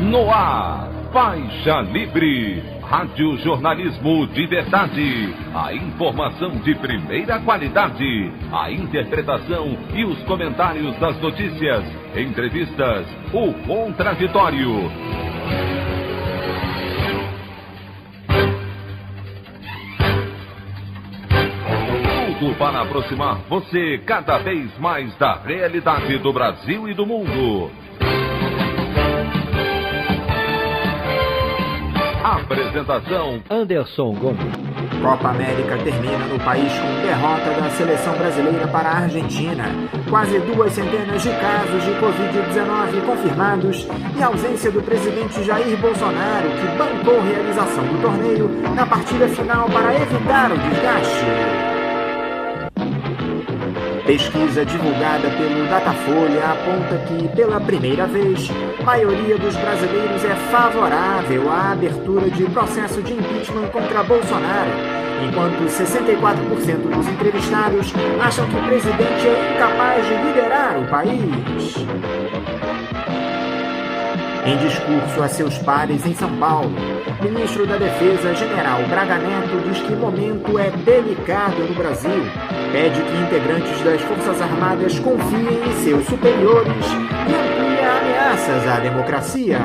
No ar, Faixa Livre, rádio jornalismo de verdade, a informação de primeira qualidade, a interpretação e os comentários das notícias, entrevistas, o contraditório. Tudo para aproximar você cada vez mais da realidade do Brasil e do mundo. Apresentação: Anderson Gomes. Copa América termina no país com derrota da seleção brasileira para a Argentina. Quase 200 de casos de Covid-19 confirmados e ausência do presidente Jair Bolsonaro, que bancou a realização do torneio na partida final para evitar o desgaste. Pesquisa divulgada pelo Datafolha aponta que, pela primeira vez, a maioria dos brasileiros é favorável à abertura de processo de impeachment contra Bolsonaro, enquanto 64% dos entrevistados acham que o presidente é incapaz de liderar o país. Em discurso a seus pares em São Paulo, o ministro da Defesa, General Braga Neto, diz que o momento é delicado no Brasil. Pede que integrantes das Forças Armadas confiem em seus superiores e amplia ameaças à democracia.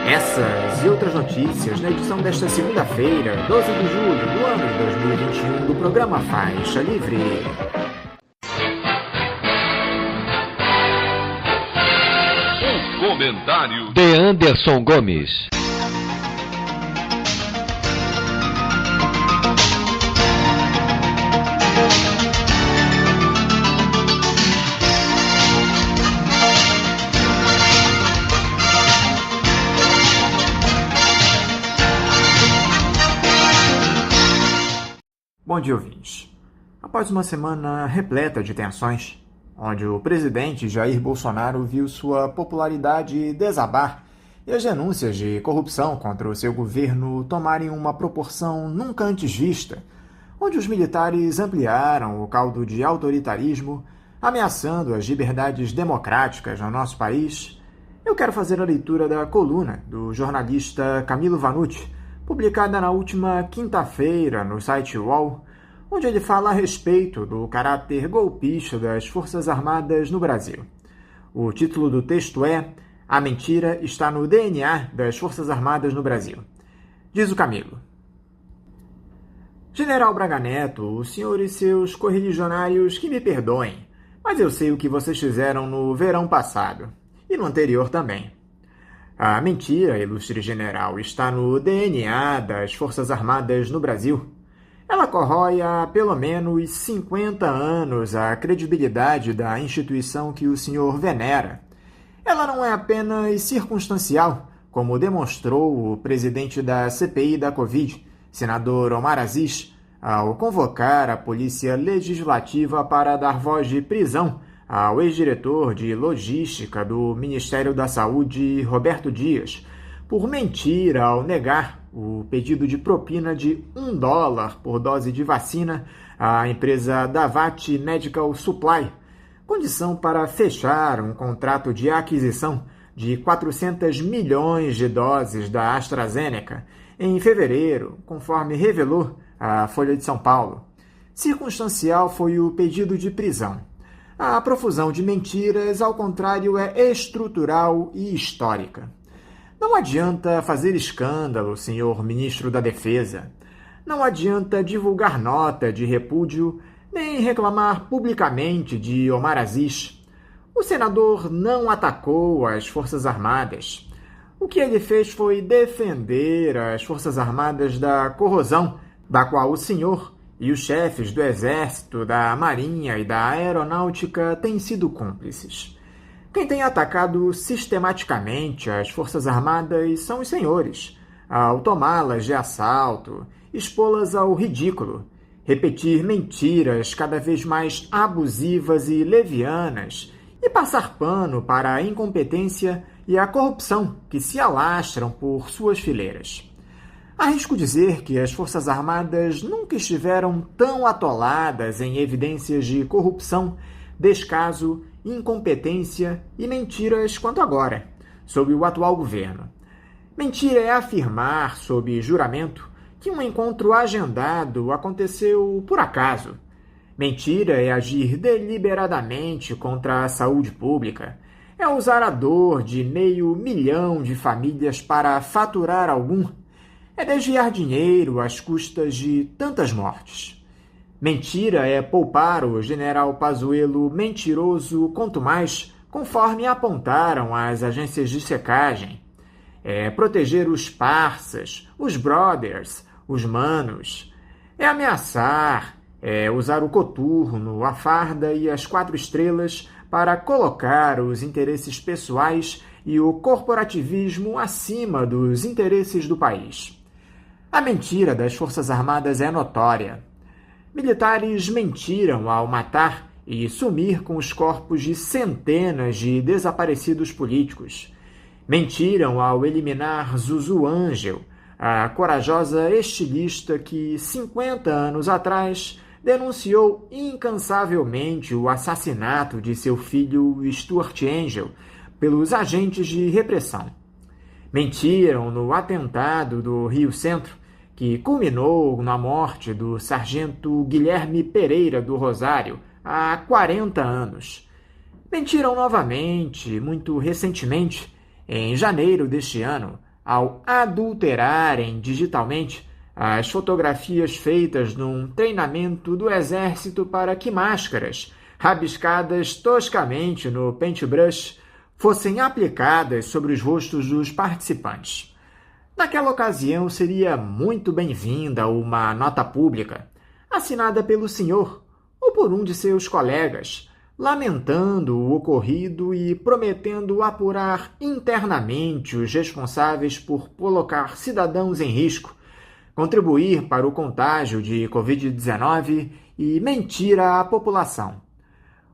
Essas e outras notícias na edição desta segunda-feira, 12 de julho do ano de 2021, do programa Faixa Livre. Comentário de Anderson Gomes. Bom dia, ouvintes. Após uma semana repleta de tensões, onde o presidente Jair Bolsonaro viu sua popularidade desabar e as denúncias de corrupção contra o seu governo tomarem uma proporção nunca antes vista, onde os militares ampliaram o caldo de autoritarismo, ameaçando as liberdades democráticas no nosso país, eu quero fazer a leitura da coluna do jornalista Camilo Vanucci, publicada na última quinta-feira no site UOL, onde ele fala a respeito do caráter golpista das Forças Armadas no Brasil. O título do texto é "A mentira está no DNA das Forças Armadas no Brasil". Diz o Camilo: General Braga Neto, o senhor e seus correligionários que me perdoem, mas eu sei o que vocês fizeram no verão passado, e no anterior também. A mentira, ilustre general, está no DNA das Forças Armadas no Brasil. Ela corrói há pelo menos 50 anos a credibilidade da instituição que o senhor venera. Ela não é apenas circunstancial, como demonstrou o presidente da CPI da Covid, senador Omar Aziz, ao convocar a Polícia Legislativa para dar voz de prisão ao ex-diretor de logística do Ministério da Saúde, Roberto Dias, por mentir ao negar o pedido de propina de $1 por dose de vacina à empresa Davat Medical Supply, condição para fechar um contrato de aquisição de 400 milhões de doses da AstraZeneca em fevereiro, conforme revelou a Folha de São Paulo. Circunstancial foi o pedido de prisão. A profusão de mentiras, ao contrário, é estrutural e histórica. Não adianta fazer escândalo, senhor ministro da Defesa. Não adianta divulgar nota de repúdio, nem reclamar publicamente de Omar Aziz. O senador não atacou as Forças Armadas. O que ele fez foi defender as Forças Armadas da corrosão, da qual o senhor e os chefes do Exército, da Marinha e da Aeronáutica têm sido cúmplices. Quem tem atacado sistematicamente as Forças Armadas são os senhores, ao tomá-las de assalto, expô-las ao ridículo, repetir mentiras cada vez mais abusivas e levianas e passar pano para a incompetência e a corrupção que se alastram por suas fileiras. Arrisco dizer que as Forças Armadas nunca estiveram tão atoladas em evidências de corrupção, descaso incompetência e mentiras quanto agora, sob o atual governo. Mentira é afirmar, sob juramento, que um encontro agendado aconteceu por acaso. Mentira é agir deliberadamente contra a saúde pública. É usar a dor de 500 mil de famílias para faturar algum. É desviar dinheiro às custas de tantas mortes. Mentira é poupar o general Pazuello mentiroso quanto mais, conforme apontaram as agências de checagem. É proteger os parças, os brothers, os manos. É ameaçar, é usar o coturno, a farda e as 4 estrelas para colocar os interesses pessoais e o corporativismo acima dos interesses do país. A mentira das Forças Armadas é notória. Militares mentiram ao matar e sumir com os corpos de centenas de desaparecidos políticos. Mentiram ao eliminar Zuzu Angel, a corajosa estilista que, 50 anos atrás, denunciou incansavelmente o assassinato de seu filho Stuart Angel pelos agentes de repressão. Mentiram no atentado do Rio Centro, que culminou na morte do sargento Guilherme Pereira do Rosário há 40 anos. Mentiram novamente, muito recentemente, em janeiro deste ano, ao adulterarem digitalmente as fotografias feitas num treinamento do Exército para que máscaras, rabiscadas toscamente no paintbrush, fossem aplicadas sobre os rostos dos participantes. Naquela ocasião, seria muito bem-vinda uma nota pública, assinada pelo senhor ou por um de seus colegas, lamentando o ocorrido e prometendo apurar internamente os responsáveis por colocar cidadãos em risco, contribuir para o contágio de Covid-19 e mentir à população.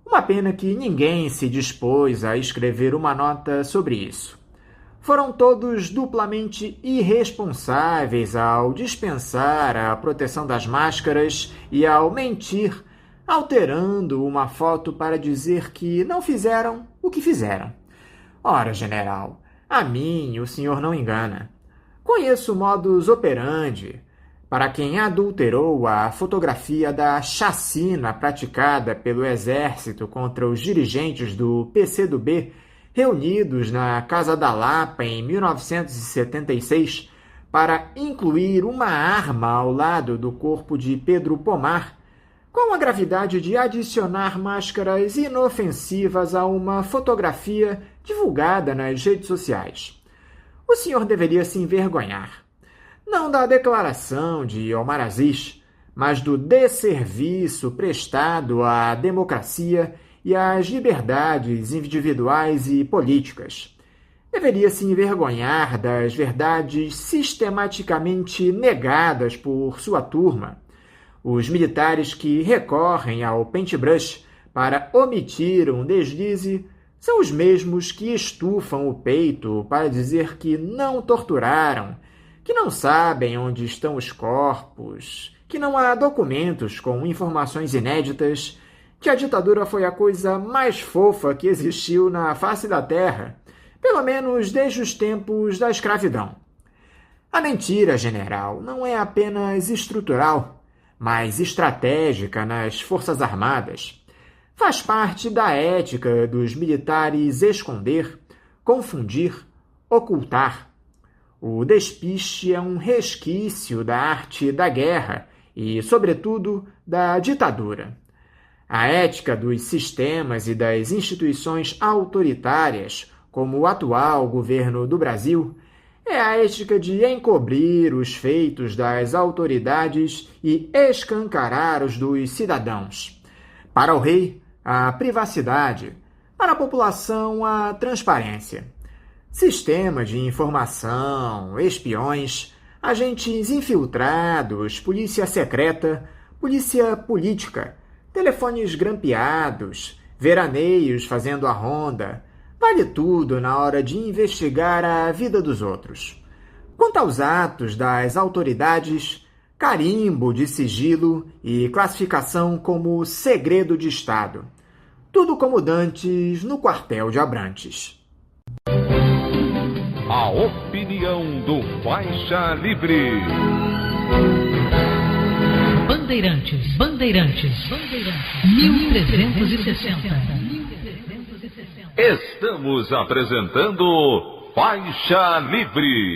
Uma pena que ninguém se dispôs a escrever uma nota sobre isso. Foram todos duplamente irresponsáveis ao dispensar a proteção das máscaras e ao mentir, alterando uma foto para dizer que não fizeram o que fizeram. Ora, general, a mim o senhor não engana. Conheço o modus operandi. Para quem adulterou a fotografia da chacina praticada pelo Exército contra os dirigentes do PCdoB, reunidos na Casa da Lapa em 1976 para incluir uma arma ao lado do corpo de Pedro Pomar, com a gravidade de adicionar máscaras inofensivas a uma fotografia divulgada nas redes sociais. O senhor deveria se envergonhar, não da declaração de Omar Aziz, mas do desserviço prestado à democracia e às liberdades individuais e políticas. Deveria se envergonhar das verdades sistematicamente negadas por sua turma. Os militares que recorrem ao paintbrush para omitir um deslize são os mesmos que estufam o peito para dizer que não torturaram, que não sabem onde estão os corpos, que não há documentos com informações inéditas, que a ditadura foi a coisa mais fofa que existiu na face da terra, pelo menos desde os tempos da escravidão. A mentira, general, não é apenas estrutural, mas estratégica nas Forças Armadas. Faz parte da ética dos militares esconder, confundir, ocultar. O despiste é um resquício da arte da guerra e, sobretudo, da ditadura. A ética dos sistemas e das instituições autoritárias, como o atual governo do Brasil, é a ética de encobrir os feitos das autoridades e escancarar os dos cidadãos. Para o rei, a privacidade. Para a população, a transparência. Sistemas de informação, espiões, agentes infiltrados, polícia secreta, polícia política, telefones grampeados, veraneios fazendo a ronda. Vale tudo na hora de investigar a vida dos outros. Quanto aos atos das autoridades, carimbo de sigilo e classificação como segredo de Estado. Tudo como dantes no quartel de Abrantes. A opinião do Faixa Livre. Bandeirantes, 1360. Estamos apresentando Faixa Livre.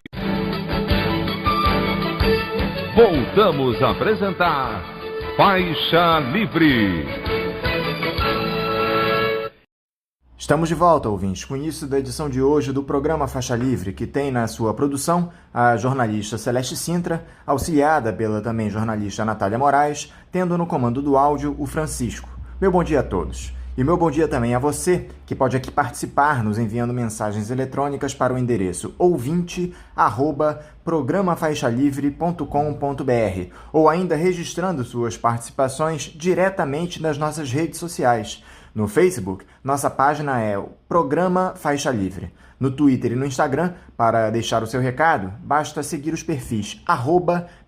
Voltamos a apresentar Faixa Livre. Estamos de volta, ouvintes, com o início da edição de hoje do programa Faixa Livre, que tem na sua produção a jornalista Celeste Sintra, auxiliada pela também jornalista Natália Moraes, tendo no comando do áudio o Francisco. Meu bom dia a todos. E meu bom dia também a você, que pode aqui participar nos enviando mensagens eletrônicas para o endereço ouvinte@programafaixalivre.com.br ou ainda registrando suas participações diretamente nas nossas redes sociais. No Facebook, nossa página é o Programa Faixa Livre. No Twitter e no Instagram, para deixar o seu recado, basta seguir os perfis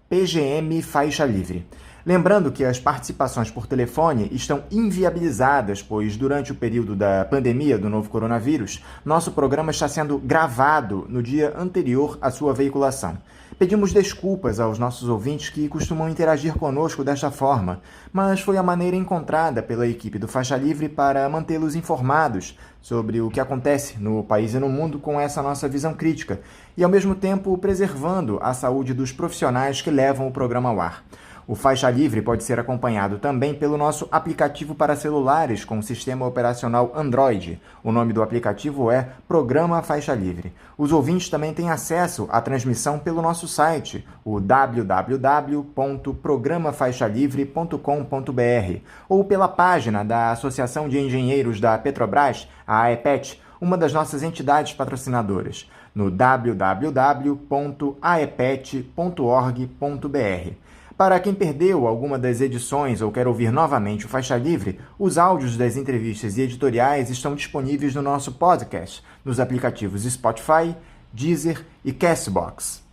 @PGMFaixaLivre. Lembrando que as participações por telefone estão inviabilizadas, pois durante o período da pandemia do novo coronavírus, nosso programa está sendo gravado no dia anterior à sua veiculação. Pedimos desculpas aos nossos ouvintes que costumam interagir conosco desta forma, mas foi a maneira encontrada pela equipe do Faixa Livre para mantê-los informados sobre o que acontece no país e no mundo com essa nossa visão crítica, e ao mesmo tempo preservando a saúde dos profissionais que levam o programa ao ar. O Faixa Livre pode ser acompanhado também pelo nosso aplicativo para celulares com sistema operacional Android. O nome do aplicativo é Programa Faixa Livre. Os ouvintes também têm acesso à transmissão pelo nosso site, o www.programafaixalivre.com.br, ou pela página da Associação de Engenheiros da Petrobras, a AEPET, uma das nossas entidades patrocinadoras, no www.aepet.org.br. Para quem perdeu alguma das edições ou quer ouvir novamente o Faixa Livre, os áudios das entrevistas e editoriais estão disponíveis no nosso podcast, nos aplicativos Spotify, Deezer e Castbox.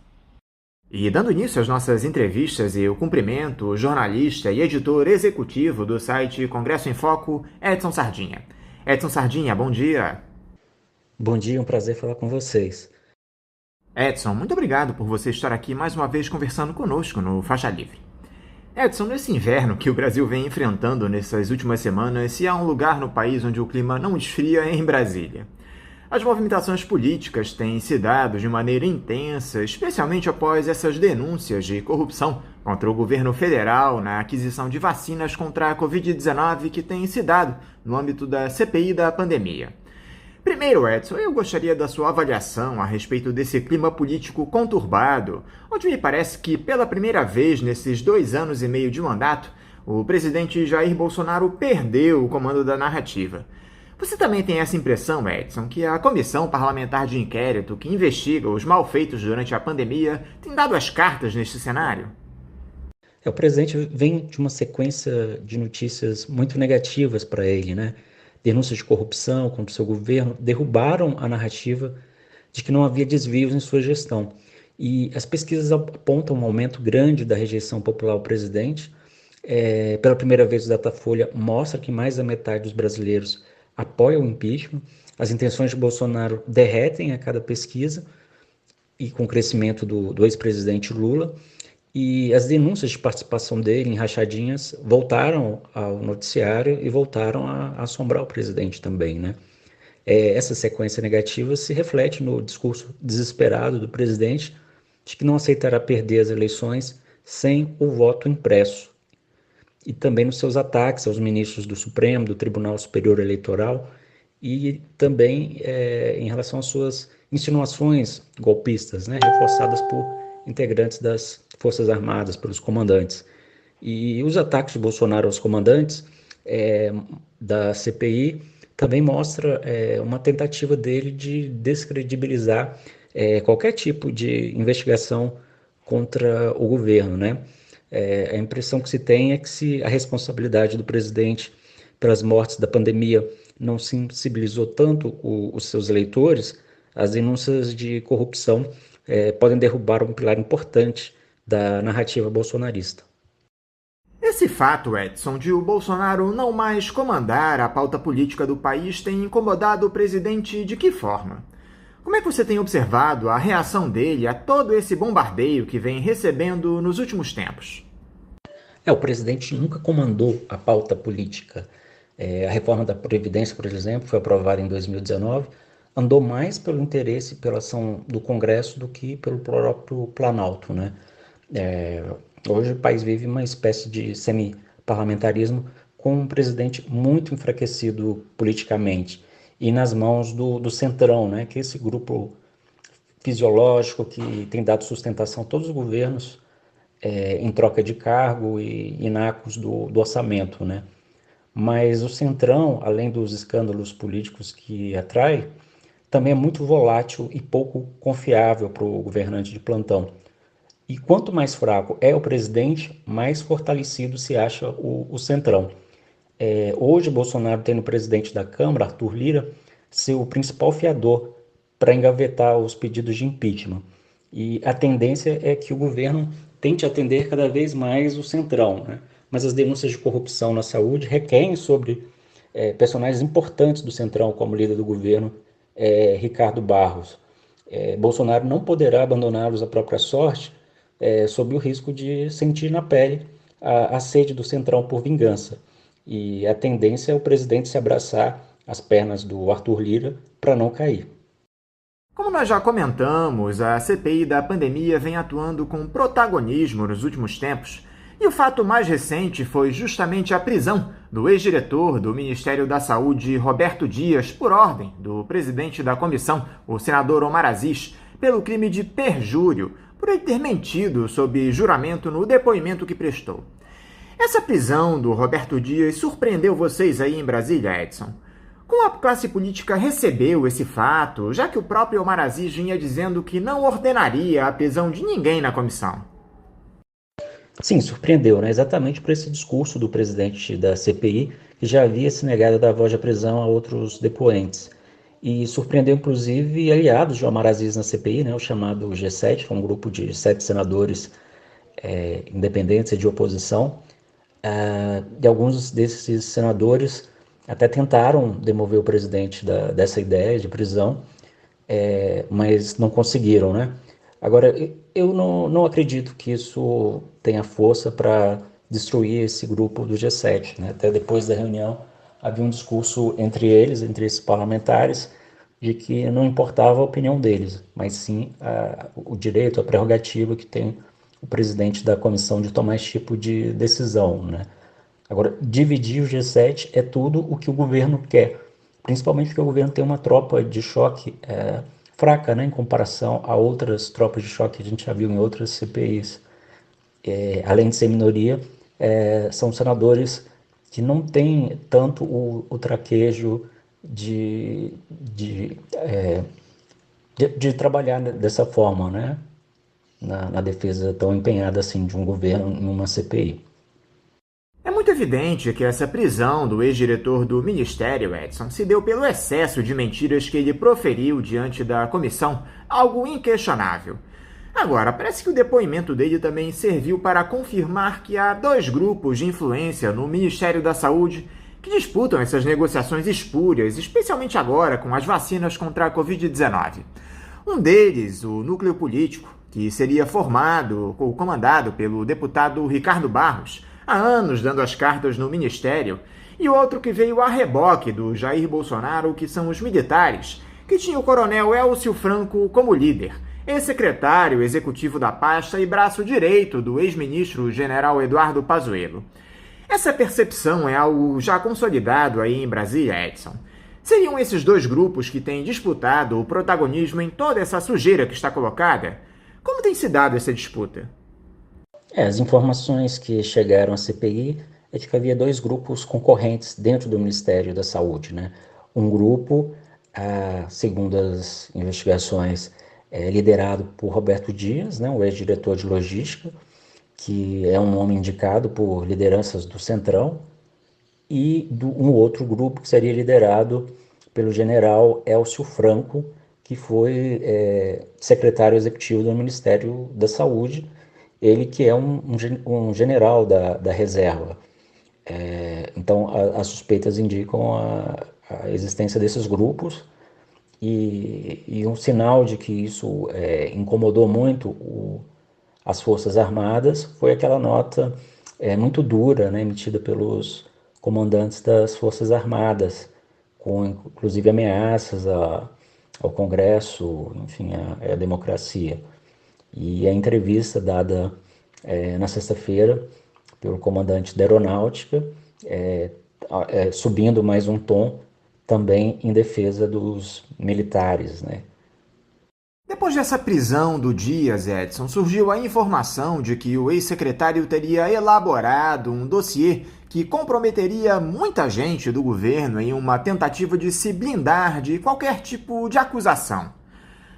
E dando início às nossas entrevistas, eu cumprimento o jornalista e editor executivo do site Congresso em Foco, Edson Sardinha. Edson Sardinha, bom dia. Bom dia, um prazer falar com vocês. Edson, muito obrigado por você estar aqui mais uma vez conversando conosco no Faixa Livre. Edson, nesse inverno que o Brasil vem enfrentando nessas últimas semanas, se há um lugar no país onde o clima não esfria, é em Brasília. As movimentações políticas têm se dado de maneira intensa, especialmente após essas denúncias de corrupção contra o governo federal na aquisição de vacinas contra a Covid-19 que têm se dado no âmbito da CPI da pandemia. Primeiro, Edson, eu gostaria da sua avaliação a respeito desse clima político conturbado, onde me parece que, pela primeira vez nesses 2 anos e meio de mandato, o presidente Jair Bolsonaro perdeu o comando da narrativa. Você também tem essa impressão, Edson, que a comissão parlamentar de inquérito que investiga os malfeitos durante a pandemia tem dado as cartas neste cenário? O presidente vem de uma sequência de notícias muito negativas para ele, né? Denúncias de corrupção contra o seu governo derrubaram a narrativa de que não havia desvios em sua gestão. E as pesquisas apontam um aumento grande da rejeição popular ao presidente. Pela primeira vez, o Datafolha mostra que mais da metade dos brasileiros apoia o impeachment. As intenções de Bolsonaro derretem a cada pesquisa, e com o crescimento do ex-presidente Lula. E as denúncias de participação dele em rachadinhas voltaram ao noticiário e voltaram a assombrar o presidente também, né? Essa sequência negativa se reflete no discurso desesperado do presidente de que não aceitará perder as eleições sem o voto impresso. E também nos seus ataques aos ministros do Supremo, do Tribunal Superior Eleitoral, e também em relação às suas insinuações golpistas, né, reforçadas por integrantes das Forças Armadas, pelos comandantes. E os ataques de Bolsonaro aos comandantes da CPI também mostra uma tentativa dele de descredibilizar qualquer tipo de investigação contra o governo, né? A impressão que se tem é que se a responsabilidade do presidente pelas mortes da pandemia não sensibilizou tanto os seus eleitores, as denúncias de corrupção podem derrubar um pilar importante da narrativa bolsonarista. Esse fato, Edson, de o Bolsonaro não mais comandar a pauta política do país tem incomodado o presidente de que forma? Como é que você tem observado a reação dele a todo esse bombardeio que vem recebendo nos últimos tempos? O presidente nunca comandou a pauta política. A reforma da Previdência, por exemplo, foi aprovada em 2019, andou mais pelo interesse, pela ação do Congresso do que pelo próprio Planalto, né? Hoje o país vive uma espécie de semi-parlamentarismo com um presidente muito enfraquecido politicamente e nas mãos do Centrão, né? Que é esse grupo fisiológico que tem dado sustentação a todos os governos em troca de cargo e nacos do orçamento, né? Mas o Centrão, além dos escândalos políticos que atrai, também é muito volátil e pouco confiável para o governante de plantão. E quanto mais fraco é o presidente, mais fortalecido se acha o Centrão. Hoje, Bolsonaro tem no presidente da Câmara, Arthur Lira, seu principal fiador para engavetar os pedidos de impeachment. E a tendência é que o governo tente atender cada vez mais o Centrão, né? Mas as denúncias de corrupção na saúde recaem sobre personagens importantes do Centrão, como líder do governo, Ricardo Barros. Bolsonaro não poderá abandoná-los à própria sorte, sob o risco de sentir na pele a sede do Centrão por vingança. E a tendência é o presidente se abraçar às pernas do Arthur Lira para não cair. Como nós já comentamos, a CPI da pandemia vem atuando com protagonismo nos últimos tempos, e o fato mais recente foi justamente a prisão do ex-diretor do Ministério da Saúde, Roberto Dias, por ordem do presidente da comissão, o senador Omar Aziz, pelo crime de perjúrio, por ele ter mentido sob juramento no depoimento que prestou. Essa prisão do Roberto Dias surpreendeu vocês aí em Brasília, Edson? Como a classe política recebeu esse fato, já que o próprio Omar Aziz vinha dizendo que não ordenaria a prisão de ninguém na comissão? Sim, surpreendeu, né? Exatamente por esse discurso do presidente da CPI, que já havia se negado a dar voz à prisão a outros depoentes. E surpreendeu, inclusive, aliados de Omar Aziz na CPI, né? O chamado G7, que é um grupo de 7 senadores independentes e de oposição. E alguns desses senadores até tentaram demover o presidente dessa ideia de prisão, mas não conseguiram, né? Agora, eu não acredito que isso tenha força para destruir esse grupo do G7, né? Até depois da reunião havia um discurso entre eles, entre esses parlamentares, de que não importava a opinião deles, mas sim o direito, a prerrogativa que tem o presidente da comissão de tomar esse tipo de decisão, né? Agora, dividir o G7 é tudo o que o governo quer, principalmente porque o governo tem uma tropa de choque fraca, né, em comparação a outras tropas de choque que a gente já viu em outras CPIs. Além de ser minoria, são senadores que não têm tanto o traquejo de trabalhar dessa forma, né, na defesa tão empenhada assim de um governo numa CPI. É muito evidente que essa prisão do ex-diretor do Ministério, Edson, se deu pelo excesso de mentiras que ele proferiu diante da comissão, algo inquestionável. Agora, parece que o depoimento dele também serviu para confirmar que há 2 grupos de influência no Ministério da Saúde que disputam essas negociações espúrias, especialmente agora com as vacinas contra a Covid-19. Um deles, o núcleo político, que seria formado ou comandado pelo deputado Ricardo Barros, há anos dando as cartas no Ministério, e outro que veio a reboque do Jair Bolsonaro, que são os militares, que tinha o coronel Elcio Franco como líder, ex-secretário executivo da pasta e braço direito do ex-ministro general Eduardo Pazuello. Essa percepção é algo já consolidado aí em Brasília, Edson. Seriam esses 2 grupos que têm disputado o protagonismo em toda essa sujeira que está colocada? Como tem se dado essa disputa? As informações que chegaram à CPI é de que havia 2 grupos concorrentes dentro do Ministério da Saúde, né? Um grupo, segundo as investigações, liderado por Roberto Dias, né, o ex-diretor de logística, que é um homem indicado por lideranças do Centrão, e um outro grupo que seria liderado pelo general Elcio Franco, que foi secretário executivo do Ministério da Saúde, ele que é um general da reserva. Então, as suspeitas indicam a existência desses grupos e um sinal de que isso incomodou muito as Forças Armadas foi aquela nota muito dura, né, emitida pelos comandantes das Forças Armadas, com inclusive ameaças ao Congresso, enfim, à democracia. E a entrevista dada na sexta-feira pelo comandante da Aeronáutica, subindo mais um tom, também em defesa dos militares, né? Depois dessa prisão do Dias, Edson, surgiu a informação de que o ex-secretário teria elaborado um dossiê que comprometeria muita gente do governo em uma tentativa de se blindar de qualquer tipo de acusação.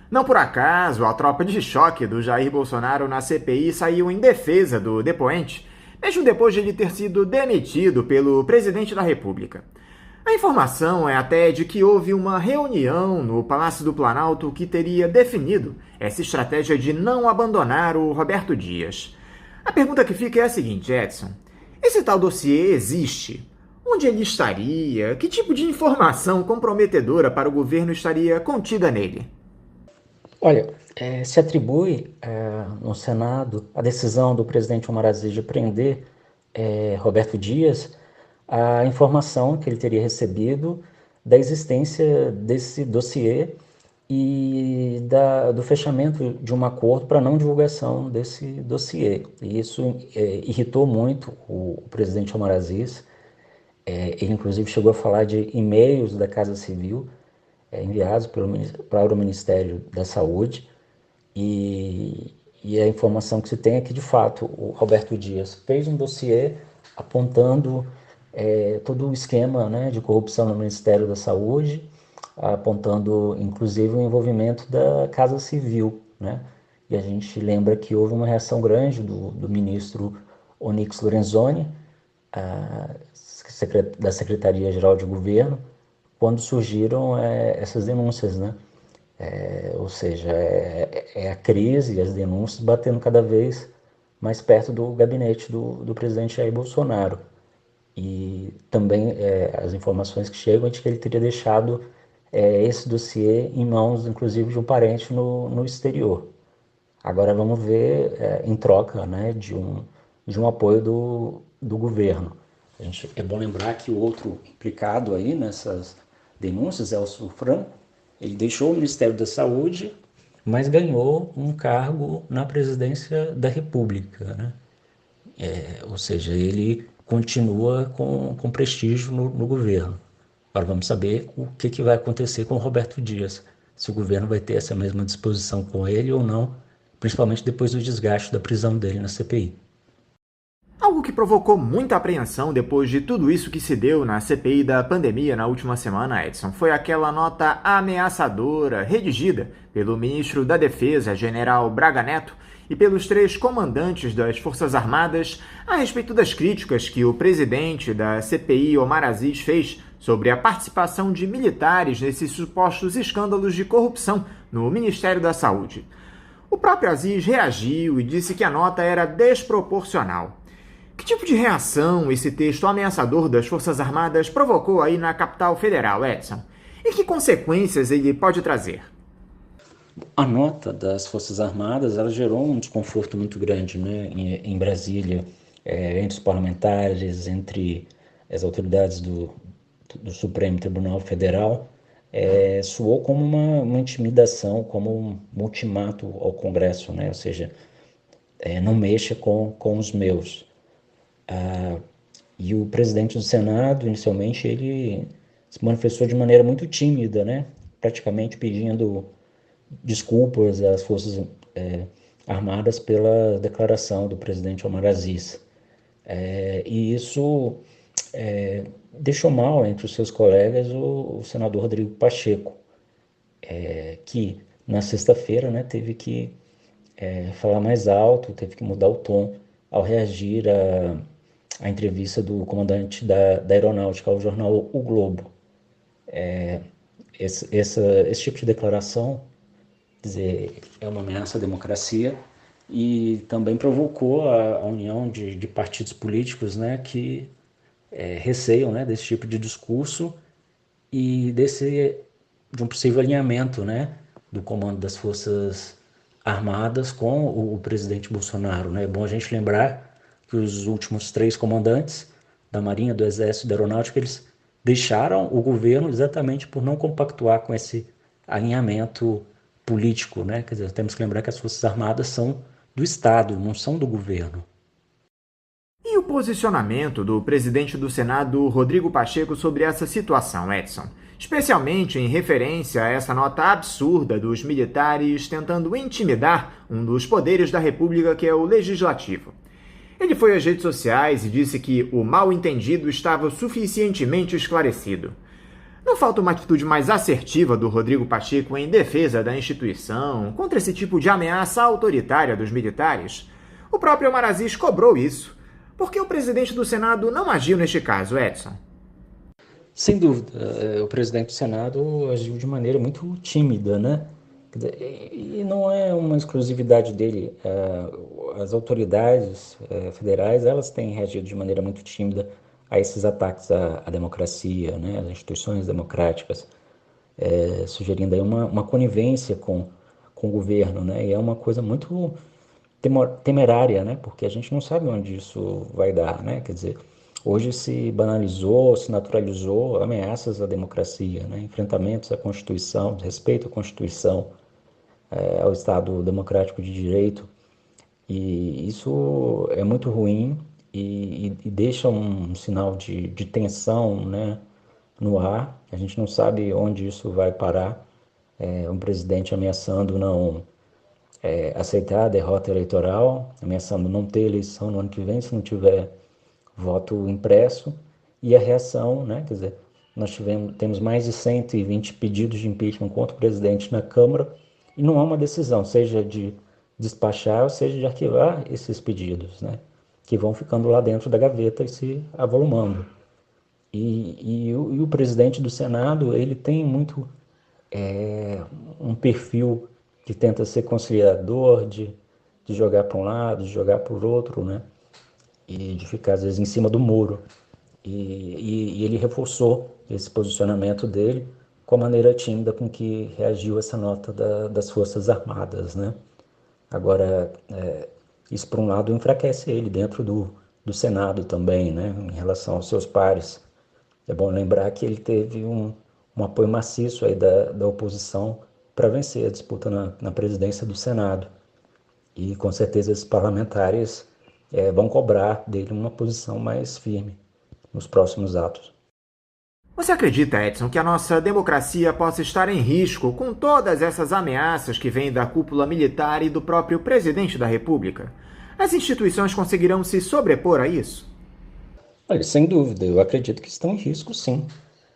Não por acaso, a tropa de choque do Jair Bolsonaro na CPI saiu em defesa do depoente, mesmo depois de ele ter sido demitido pelo presidente da República. A informação é até de que houve uma reunião no Palácio do Planalto que teria definido essa estratégia de não abandonar o Roberto Dias. A pergunta que fica é a seguinte, Edson. Esse tal dossiê existe? Onde ele estaria? Que tipo de informação comprometedora para o governo estaria contida nele? Olha, se atribui no Senado a decisão do presidente Omar Aziz de prender Roberto Dias a informação que ele teria recebido da existência desse dossiê e do fechamento de um acordo para não divulgação desse dossiê. E isso irritou muito o presidente Omar Aziz. Ele, inclusive, chegou a falar de e-mails da Casa Civil enviados para o Ministério da Saúde. E a informação que se tem é que, de fato, o Roberto Dias fez um dossiê apontando todo o esquema, né, de corrupção no Ministério da Saúde, apontando inclusive o envolvimento da Casa Civil, né? E a gente lembra que houve uma reação grande do ministro Onyx Lorenzoni, da Secretaria-Geral de Governo, quando surgiram essas denúncias, né? Ou seja, a crise e as denúncias batendo cada vez mais perto do gabinete do presidente Jair Bolsonaro. E também as informações que chegam é de que ele teria deixado esse dossiê em mãos, inclusive, de um parente no exterior. Agora vamos ver em troca, né, de um apoio do governo. É bom lembrar que o outro implicado aí nessas denúncias é o Sufran. Ele deixou o Ministério da Saúde, mas ganhou um cargo na presidência da República, né? Ou seja, ele continua com prestígio no governo. Agora vamos saber o que vai acontecer com o Roberto Dias, se o governo vai ter essa mesma disposição com ele ou não, principalmente depois do desgaste da prisão dele na CPI. Algo que provocou muita apreensão depois de tudo isso que se deu na CPI da pandemia na última semana, Edson, foi aquela nota ameaçadora redigida pelo ministro da Defesa, general Braga Neto, e pelos 3 comandantes das Forças Armadas a respeito das críticas que o presidente da CPI, Omar Aziz, fez sobre a participação de militares nesses supostos escândalos de corrupção no Ministério da Saúde. O próprio Aziz reagiu e disse que a nota era desproporcional. Que tipo de reação esse texto ameaçador das Forças Armadas provocou aí na capital federal, Edson? E que consequências ele pode trazer? A nota das Forças Armadas ela gerou um desconforto muito grande, né, em Brasília, entre os parlamentares, entre as autoridades do Supremo Tribunal Federal. Soou como uma intimidação, como um ultimato ao Congresso, né? Ou seja, não mexa com os meus. E o presidente do Senado, inicialmente, ele se manifestou de maneira muito tímida, né? Praticamente pedindo desculpas às Forças Armadas pela declaração do presidente Omar Aziz. E isso deixou mal entre os seus colegas o senador Rodrigo Pacheco, que na sexta-feira, né, teve que falar mais alto, teve que mudar o tom ao reagir à entrevista do comandante da Aeronáutica ao jornal O Globo. Esse tipo de declaração, quer dizer, é uma ameaça à democracia e também provocou a união de partidos políticos, né, que receiam, né, desse tipo de discurso e de um possível alinhamento, né, do comando das Forças Armadas com o presidente Bolsonaro, né? É bom a gente lembrar que os últimos 3 comandantes da Marinha, do Exército e da Aeronáutica, eles deixaram o governo exatamente por não compactuar com esse alinhamento político, né? Quer dizer, temos que lembrar que as Forças Armadas são do Estado, não são do governo. E o posicionamento do presidente do Senado, Rodrigo Pacheco, sobre essa situação, Edson? Especialmente em referência a essa nota absurda dos militares tentando intimidar um dos poderes da República, que é o Legislativo. Ele foi às redes sociais e disse que o mal-entendido estava suficientemente esclarecido. Não falta uma atitude mais assertiva do Rodrigo Pacheco em defesa da instituição contra esse tipo de ameaça autoritária dos militares? O próprio Omar Aziz cobrou isso. Por que o presidente do Senado não agiu neste caso, Edson? Sem dúvida, o presidente do Senado agiu de maneira muito tímida, né? E não é uma exclusividade dele. As autoridades federais, elas têm reagido de maneira muito tímida a esses ataques à democracia, né? Às instituições democráticas, sugerindo aí uma conivência com o governo, né? E é uma coisa muito temerária, né? Porque a gente não sabe onde isso vai dar, né? Quer dizer, hoje se banalizou, se naturalizou ameaças à democracia, né? Enfrentamentos à Constituição, respeito à Constituição, ao Estado democrático de direito. E isso é muito ruim e deixa um sinal de tensão, né, no ar. A gente não sabe onde isso vai parar. Um presidente ameaçando não aceitar a derrota eleitoral, ameaçando não ter eleição no ano que vem se não tiver voto impresso, e a reação, né, quer dizer, temos mais de 120 pedidos de impeachment contra o presidente na Câmara, e não há uma decisão, seja de despachar ou seja de arquivar esses pedidos, né, que vão ficando lá dentro da gaveta e se avolumando. E o presidente do Senado, ele tem muito um perfil que tenta ser conciliador, de jogar para um lado, de jogar para o outro, né? E de ficar, às vezes, em cima do muro. E ele reforçou esse posicionamento dele com a maneira tímida com que reagiu essa nota das Forças Armadas, né? Agora, isso, por um lado, enfraquece ele dentro do Senado também, né? Em relação aos seus pares. É bom lembrar que ele teve um apoio maciço aí da oposição para vencer a disputa na presidência do Senado. E, com certeza, esses parlamentares vão cobrar dele uma posição mais firme nos próximos atos. Você acredita, Edson, que a nossa democracia possa estar em risco com todas essas ameaças que vêm da cúpula militar e do próprio presidente da República? As instituições conseguirão se sobrepor a isso? Olha, sem dúvida, eu acredito que estão em risco, sim.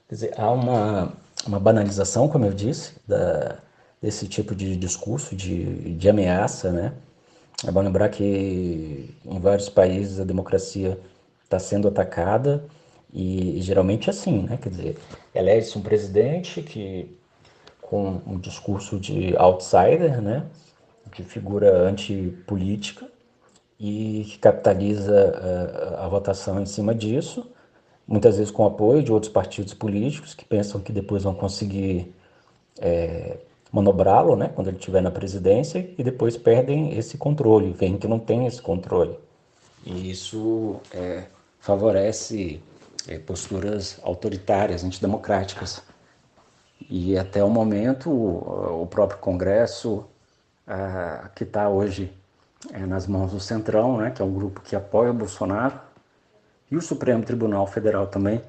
Quer dizer, há uma banalização, como eu disse, desse tipo de discurso, de ameaça, né? É bom lembrar que em vários países a democracia está sendo atacada e geralmente assim, né? Quer dizer, elege-se um presidente com um discurso de outsider, né? De figura antipolítica e que capitaliza a votação em cima disso, muitas vezes com apoio de outros partidos políticos que pensam que depois vão conseguir manobrá-lo, né, quando ele estiver na presidência, e depois perdem esse controle, veem que não tem esse controle. E isso favorece posturas autoritárias, antidemocráticas. E até o momento, o próprio Congresso, que está hoje nas mãos do Centrão, né, que é um grupo que apoia o Bolsonaro, e o Supremo Tribunal Federal também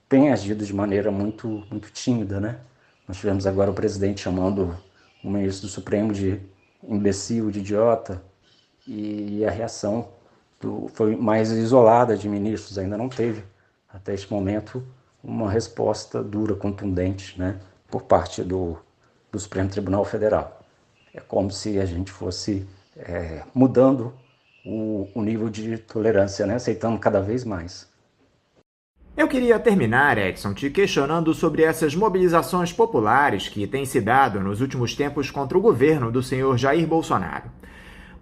tem agido de maneira muito, muito tímida, né? Nós tivemos agora o presidente chamando o ministro do Supremo de imbecil, de idiota, e a reação foi mais isolada de ministros, ainda não teve, até este momento, uma resposta dura, contundente, né, por parte do Supremo Tribunal Federal. É como se a gente fosse mudando o nível de tolerância, né, aceitando cada vez mais. Eu queria terminar, Edson, te questionando sobre essas mobilizações populares que têm se dado nos últimos tempos contra o governo do senhor Jair Bolsonaro.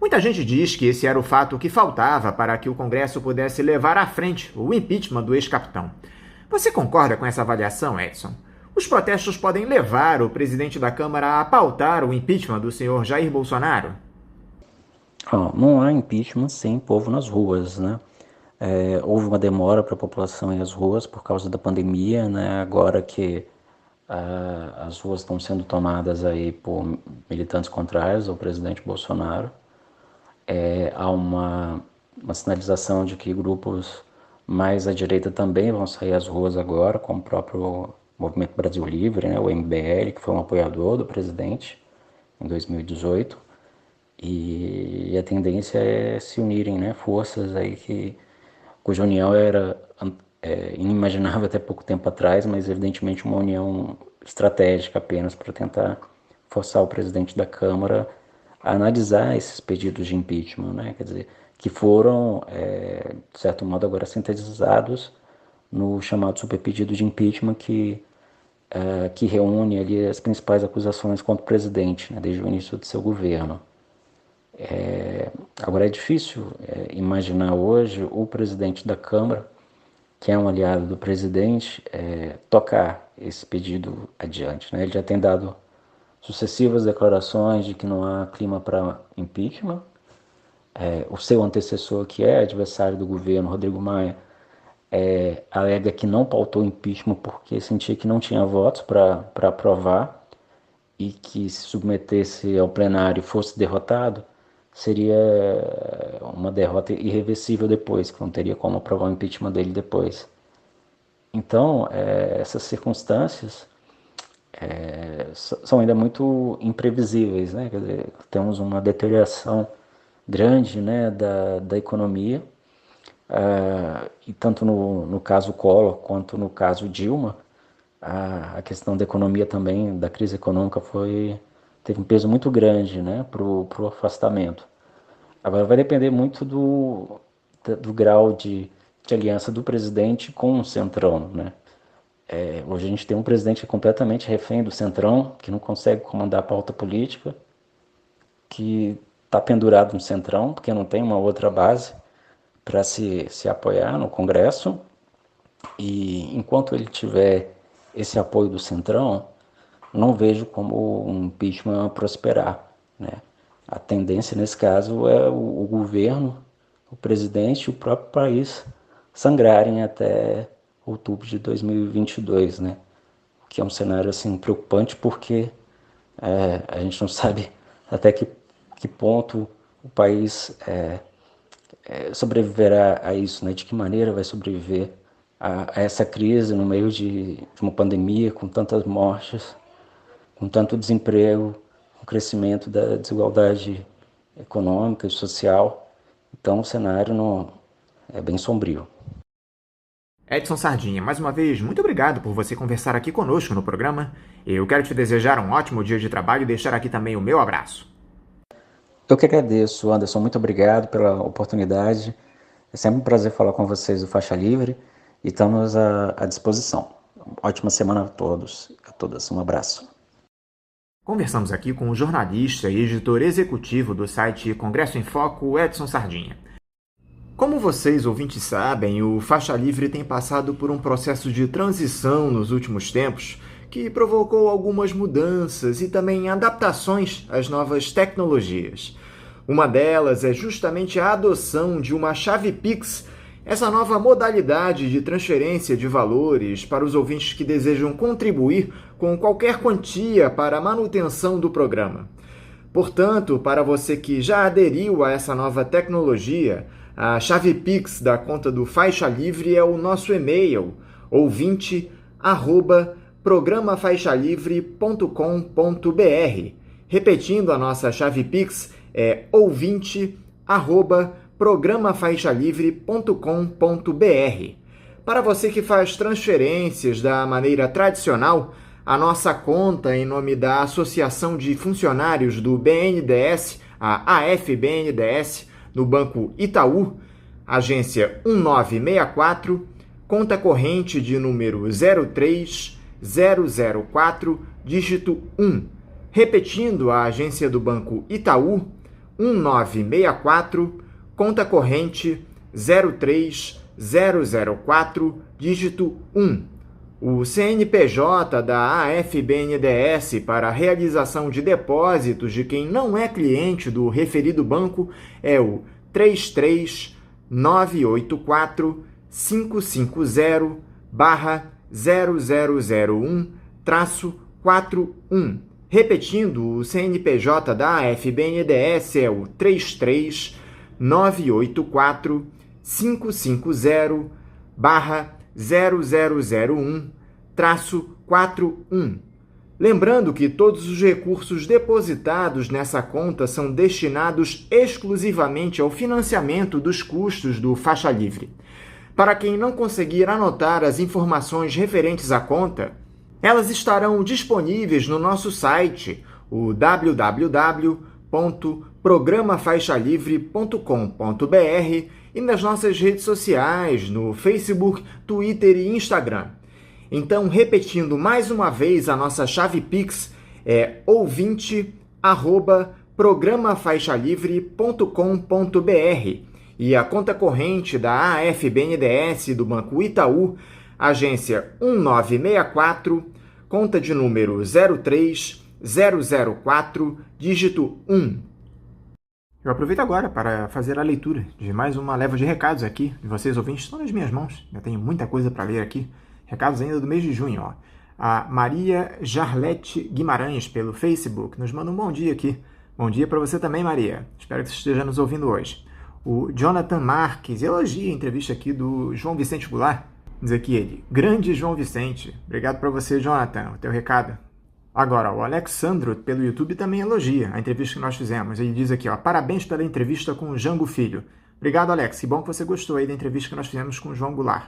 Muita gente diz que esse era o fato que faltava para que o Congresso pudesse levar à frente o impeachment do ex-capitão. Você concorda com essa avaliação, Edson? Os protestos podem levar o presidente da Câmara a pautar o impeachment do senhor Jair Bolsonaro? Não há impeachment sem povo nas ruas, né? Houve uma demora para a população ir às ruas por causa da pandemia, né? Agora que as ruas estão sendo tomadas aí por militantes contrários ao presidente Bolsonaro, há uma sinalização de que grupos mais à direita também vão sair às ruas agora, como o próprio Movimento Brasil Livre, né? O MBL, que foi um apoiador do presidente em 2018. E a tendência é se unirem, né, forças aí cuja união era inimaginável até pouco tempo atrás, mas evidentemente uma união estratégica apenas para tentar forçar o presidente da Câmara a analisar esses pedidos de impeachment, né, quer dizer, que foram, de certo modo, agora sintetizados no chamado superpedido de impeachment que reúne ali as principais acusações contra o presidente, né, desde o início do seu governo. Agora é difícil imaginar hoje o presidente da Câmara, que é um aliado do presidente, tocar esse pedido adiante, né? Ele já tem dado sucessivas declarações de que não há clima para impeachment. O seu antecessor, que é adversário do governo, Rodrigo Maia, alega que não pautou impeachment porque sentia que não tinha votos para aprovar e que se submetesse ao plenário e fosse derrotado, seria uma derrota irreversível depois, que não teria como aprovar o impeachment dele depois. Então, essas circunstâncias são ainda muito imprevisíveis, né? Quer dizer, temos uma deterioração grande, né, da economia, e tanto no caso Collor quanto no caso Dilma, a questão da economia também, da crise econômica teve um peso muito grande, né, pro afastamento. Agora vai depender muito do grau de aliança do presidente com o Centrão, né? Hoje a gente tem um presidente que é completamente refém do Centrão, que não consegue comandar a pauta política, que está pendurado no Centrão, porque não tem uma outra base para se apoiar no Congresso. E enquanto ele tiver esse apoio do Centrão, não vejo como um impeachment prosperar, né? A tendência nesse caso é o governo, o presidente e o próprio país sangrarem até outubro de 2022, né? O que é um cenário assim preocupante, porque a gente não sabe até que ponto o país sobreviverá a isso, né? De que maneira vai sobreviver a essa crise no meio de uma pandemia com tantas mortes, com tanto desemprego, com o crescimento da desigualdade econômica e social. Então o cenário é bem sombrio. Edson Sardinha, mais uma vez, muito obrigado por você conversar aqui conosco no programa. Eu quero te desejar um ótimo dia de trabalho e deixar aqui também o meu abraço. Eu que agradeço, Anderson, muito obrigado pela oportunidade. É sempre um prazer falar com vocês do Faixa Livre e estamos à disposição. Ótima semana a todos, a todas. Um abraço. Conversamos aqui com o jornalista e editor executivo do site Congresso em Foco, Edson Sardinha. Como vocês, ouvintes, sabem, o Faixa Livre tem passado por um processo de transição nos últimos tempos que provocou algumas mudanças e também adaptações às novas tecnologias. Uma delas é justamente a adoção de uma chave Pix, essa nova modalidade de transferência de valores para os ouvintes que desejam contribuir com qualquer quantia para a manutenção do programa. Portanto, para você que já aderiu a essa nova tecnologia, a chave Pix da conta do Faixa Livre é o nosso e-mail, ouvinte@programafaixalivre.com.br. Repetindo, a nossa chave Pix é ouvinte@programafaixalivre.com.br. Para você que faz transferências da maneira tradicional, a nossa conta em nome da Associação de Funcionários do BNDES, a AFBNDES, no Banco Itaú, agência 1964, conta corrente de número 03004, dígito 1. Repetindo, a agência do Banco Itaú, 1964, conta corrente 03004, dígito 1. O CNPJ da AFBNDES para a realização de depósitos de quem não é cliente do referido banco é o 33984-550-0001-41. Repetindo, o CNPJ da AFBNDES é o 33984-550-0001-41. Lembrando que todos os recursos depositados nessa conta são destinados exclusivamente ao financiamento dos custos do Faixa Livre. Para quem não conseguir anotar as informações referentes à conta, elas estarão disponíveis no nosso site, o www.programafaixalivre.com.br, e nas nossas redes sociais, no Facebook, Twitter e Instagram. Então, repetindo mais uma vez, a nossa chave Pix é ouvinte@programafaixalivre.com.br e a conta corrente da AFBNDES do Banco Itaú, agência 1964, conta de número 03004, dígito 1. Eu aproveito agora para fazer a leitura de mais uma leva de recados aqui, de vocês ouvintes, estão nas minhas mãos, já tenho muita coisa para ler aqui. Recados ainda do mês de junho, ó. A Maria Jarlete Guimarães, pelo Facebook, nos manda um bom dia aqui. Bom dia para você também, Maria. Espero que você esteja nos ouvindo hoje. O Jonathan Marques elogia a entrevista aqui do João Vicente Goulart. Diz aqui ele, grande João Vicente. Obrigado para você, Jonathan, o teu recado. Agora, o Alexandro, pelo YouTube, também elogia a entrevista que nós fizemos. Ele diz aqui, ó, parabéns pela entrevista com o Jango Filho. Obrigado, Alex. Que bom que você gostou aí da entrevista que nós fizemos com o João Goulart.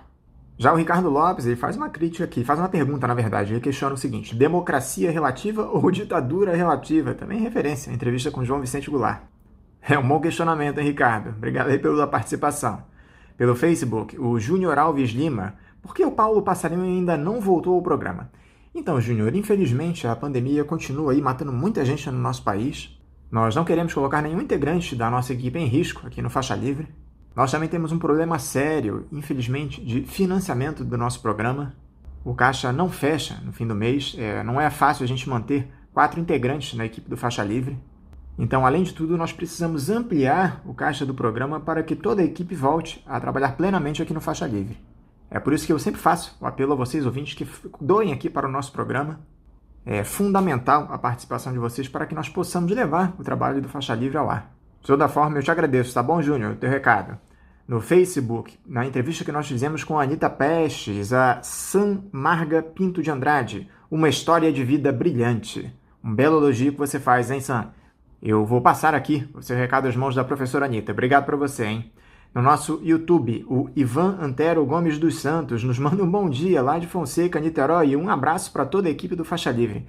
Já o Ricardo Lopes, ele faz uma crítica aqui, faz uma pergunta, na verdade. Ele questiona o seguinte, democracia relativa ou ditadura relativa? Também referência à entrevista com o João Vicente Goulart. É um bom questionamento, hein, Ricardo? Obrigado aí pela participação. Pelo Facebook, o Júnior Alves Lima, por que o Paulo Passarinho ainda não voltou ao programa? Então, Júnior, infelizmente a pandemia continua aí matando muita gente no nosso país. Nós não queremos colocar nenhum integrante da nossa equipe em risco aqui no Faixa Livre. Nós também temos um problema sério, infelizmente, de financiamento do nosso programa. O caixa não fecha no fim do mês, não é fácil a gente manter 4 integrantes na equipe do Faixa Livre. Então, além de tudo, nós precisamos ampliar o caixa do programa para que toda a equipe volte a trabalhar plenamente aqui no Faixa Livre. É por isso que eu sempre faço o apelo a vocês, ouvintes, que doem aqui para o nosso programa. É fundamental a participação de vocês para que nós possamos levar o trabalho do Faixa Livre ao ar. De toda forma, eu te agradeço, tá bom, Júnior? O teu recado. No Facebook, na entrevista que nós fizemos com a Anita Pestes, a San Marga Pinto de Andrade, uma história de vida brilhante. Um belo elogio que você faz, hein, San? Eu vou passar aqui o seu recado às mãos da professora Anita. Obrigado para você, hein? No nosso YouTube, o Ivan Antero Gomes dos Santos nos manda um bom dia lá de Fonseca, Niterói, e um abraço para toda a equipe do Faixa Livre.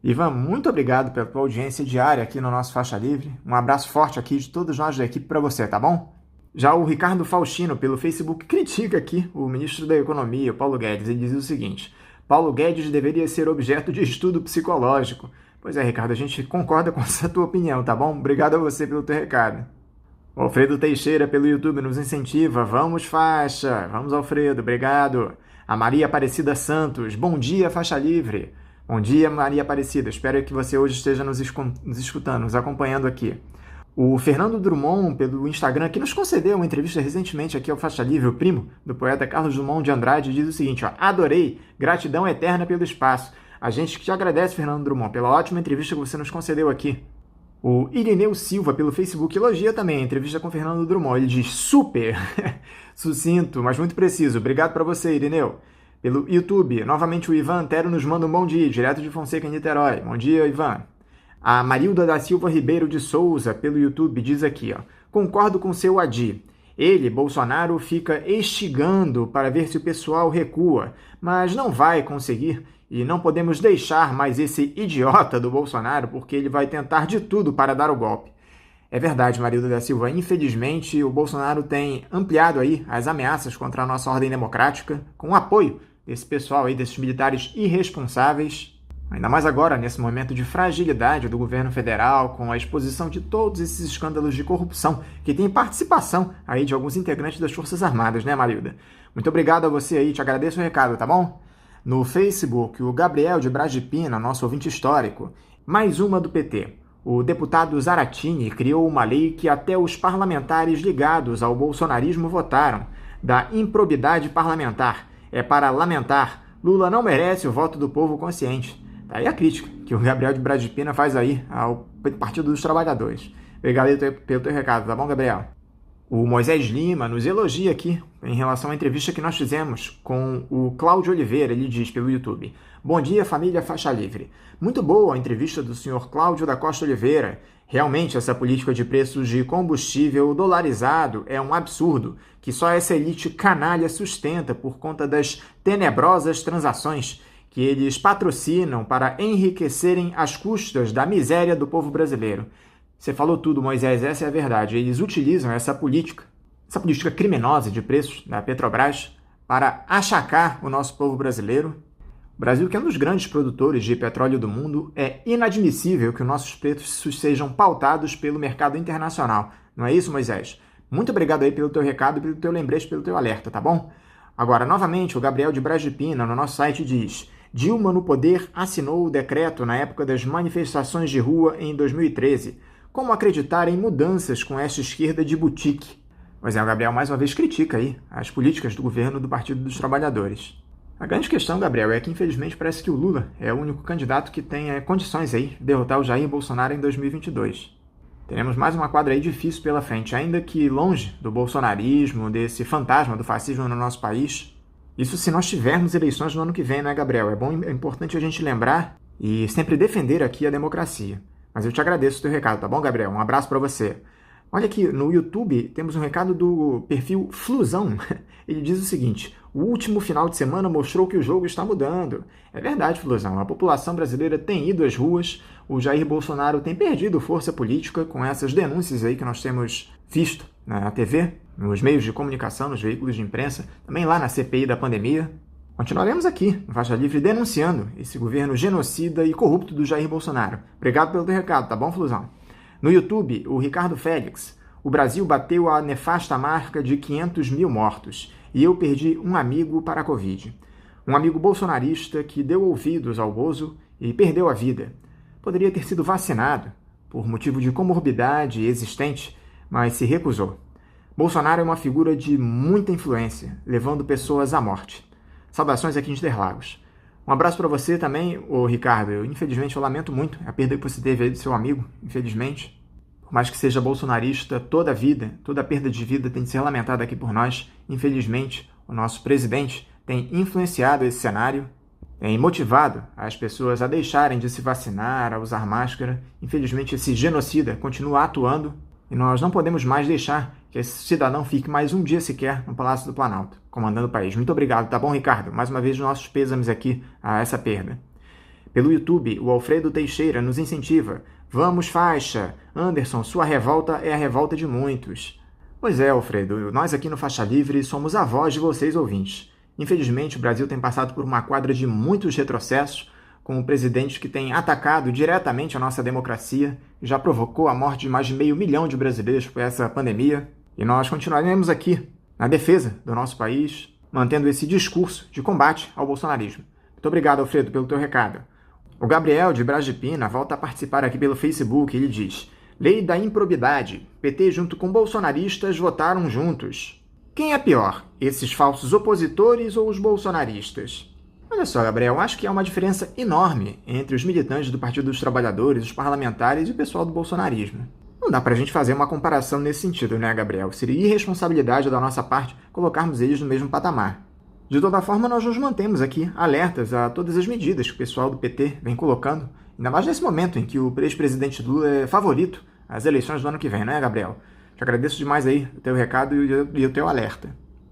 Ivan, muito obrigado pela tua audiência diária aqui no nosso Faixa Livre. Um abraço forte aqui de todos nós da equipe para você, tá bom? Já o Ricardo Faustino, pelo Facebook, critica aqui o ministro da Economia, Paulo Guedes. Ele diz o seguinte, Paulo Guedes deveria ser objeto de estudo psicológico. Pois é, Ricardo, a gente concorda com essa tua opinião, tá bom? Obrigado a você pelo teu recado. O Alfredo Teixeira, pelo YouTube, nos incentiva. Vamos, faixa! Vamos, Alfredo, obrigado. A Maria Aparecida Santos, bom dia, Faixa Livre. Bom dia, Maria Aparecida. Espero que você hoje esteja nos escutando, nos acompanhando aqui. O Fernando Drummond, pelo Instagram, que nos concedeu uma entrevista recentemente aqui ao Faixa Livre, o primo do poeta Carlos Drummond de Andrade, diz o seguinte, ó, adorei, gratidão eterna pelo espaço. A gente que te agradece, Fernando Drummond, pela ótima entrevista que você nos concedeu aqui. O Irineu Silva, pelo Facebook, elogia também a entrevista com o Fernando Drummond. Ele diz super, sucinto, mas muito preciso. Obrigado para você, Irineu. Pelo YouTube, novamente o Ivan Antero nos manda um bom dia, direto de Fonseca, em Niterói. Bom dia, Ivan. A Marilda da Silva Ribeiro de Souza, pelo YouTube, diz aqui, ó, concordo com seu Adi. Ele, Bolsonaro, fica estigando para ver se o pessoal recua, mas não vai conseguir. E não podemos deixar mais esse idiota do Bolsonaro, porque ele vai tentar de tudo para dar o golpe. É verdade, Marilda da Silva. Infelizmente, o Bolsonaro tem ampliado aí as ameaças contra a nossa ordem democrática, com o apoio desse pessoal aí, desses militares irresponsáveis. Ainda mais agora, nesse momento de fragilidade do governo federal, com a exposição de todos esses escândalos de corrupção, que tem participação aí de alguns integrantes das Forças Armadas, né, Marilda? Muito obrigado a você aí, te agradeço o recado, tá bom? No Facebook, o Gabriel de Brasipina, nosso ouvinte histórico. Mais uma do PT. O deputado Zaratini criou uma lei que até os parlamentares ligados ao bolsonarismo votaram, da improbidade parlamentar. É para lamentar. Lula não merece o voto do povo consciente. Daí a crítica que o Gabriel de Brasipina faz aí ao Partido dos Trabalhadores. Obrigado pelo teu recado, tá bom, Gabriel? O Moisés Lima nos elogia aqui em relação à entrevista que nós fizemos com o Cláudio Oliveira. Ele diz pelo YouTube: bom dia, família Faixa Livre. Muito boa a entrevista do senhor Cláudio da Costa Oliveira. Realmente, essa política de preços de combustível dolarizado é um absurdo que só essa elite canalha sustenta por conta das tenebrosas transações que eles patrocinam para enriquecerem às custas da miséria do povo brasileiro. Você falou tudo, Moisés, essa é a verdade. Eles utilizam essa política criminosa de preços da Petrobras para achacar o nosso povo brasileiro. O Brasil, que é um dos grandes produtores de petróleo do mundo, é inadmissível que os nossos preços sejam pautados pelo mercado internacional. Não é isso, Moisés? Muito obrigado aí pelo teu recado, pelo teu lembrete, pelo teu alerta, tá bom? Agora, novamente, o Gabriel de Brasipina, no nosso site, diz: Dilma, no poder, assinou o decreto na época das manifestações de rua em 2013. Como acreditar em mudanças com essa esquerda de boutique? Pois é, o Gabriel mais uma vez critica aí as políticas do governo do Partido dos Trabalhadores. A grande questão, Gabriel, é que infelizmente parece que o Lula é o único candidato que tem condições aí de derrotar o Jair Bolsonaro em 2022. Teremos mais uma quadra aí difícil pela frente, ainda que longe do bolsonarismo, desse fantasma do fascismo no nosso país. Isso se nós tivermos eleições no ano que vem, né, Gabriel? É importante a gente lembrar e sempre defender aqui a democracia. Mas eu te agradeço o teu recado, tá bom, Gabriel? Um abraço para você. Olha aqui, no YouTube temos um recado do perfil Flusão. Ele diz o seguinte: o último final de semana mostrou que o jogo está mudando. É verdade, Flusão. A população brasileira tem ido às ruas, o Jair Bolsonaro tem perdido força política com essas denúncias aí que nós temos visto na TV, nos meios de comunicação, nos veículos de imprensa, também lá na CPI da pandemia. Continuaremos aqui, no Faixa Livre, denunciando esse governo genocida e corrupto do Jair Bolsonaro. Obrigado pelo teu recado, tá bom, Flusão? No YouTube, o Ricardo Félix: o Brasil bateu a nefasta marca de 500 mil mortos e eu perdi um amigo para a Covid. Um amigo bolsonarista que deu ouvidos ao Bozo e perdeu a vida. Poderia ter sido vacinado por motivo de comorbidade existente, mas se recusou. Bolsonaro é uma figura de muita influência, levando pessoas à morte. Saudações aqui em Interlagos. Um abraço para você também, ô Ricardo. Infelizmente, eu lamento muito a perda que você teve aí do seu amigo, infelizmente. Por mais que seja bolsonarista, toda a vida, toda a perda de vida tem de ser lamentada aqui por nós. Infelizmente, o nosso presidente tem influenciado esse cenário, tem motivado as pessoas a deixarem de se vacinar, a usar máscara. Infelizmente, esse genocida continua atuando e nós não podemos mais deixar que esse cidadão fique mais um dia sequer no Palácio do Planalto, comandando o país. Muito obrigado, tá bom, Ricardo? Mais uma vez, nossos pêsames aqui a essa perda. Pelo YouTube, o Alfredo Teixeira nos incentiva: vamos, faixa! Anderson, sua revolta é a revolta de muitos. Pois é, Alfredo, nós aqui no Faixa Livre somos a voz de vocês, ouvintes. Infelizmente, o Brasil tem passado por uma quadra de muitos retrocessos, com um presidente que tem atacado diretamente a nossa democracia e já provocou a morte de mais de 500 mil de brasileiros por essa pandemia. E nós continuaremos aqui, na defesa do nosso país, mantendo esse discurso de combate ao bolsonarismo. Muito obrigado, Alfredo, pelo teu recado. O Gabriel de Brasipina volta a participar aqui pelo Facebook. Ele diz: Lei da improbidade. PT junto com bolsonaristas votaram juntos. Quem é pior, esses falsos opositores ou os bolsonaristas? Olha só, Gabriel, acho que há uma diferença enorme entre os militantes do Partido dos Trabalhadores, os parlamentares e o pessoal do bolsonarismo. Não dá pra gente fazer uma comparação nesse sentido, né, Gabriel? Seria irresponsabilidade da nossa parte colocarmos eles no mesmo patamar. De toda forma, nós nos mantemos aqui alertas a todas as medidas que o pessoal do PT vem colocando, ainda mais nesse momento em que o ex-presidente Lula é favorito às eleições do ano que vem, não é, Gabriel? Te agradeço demais aí o teu recado e o teu alerta.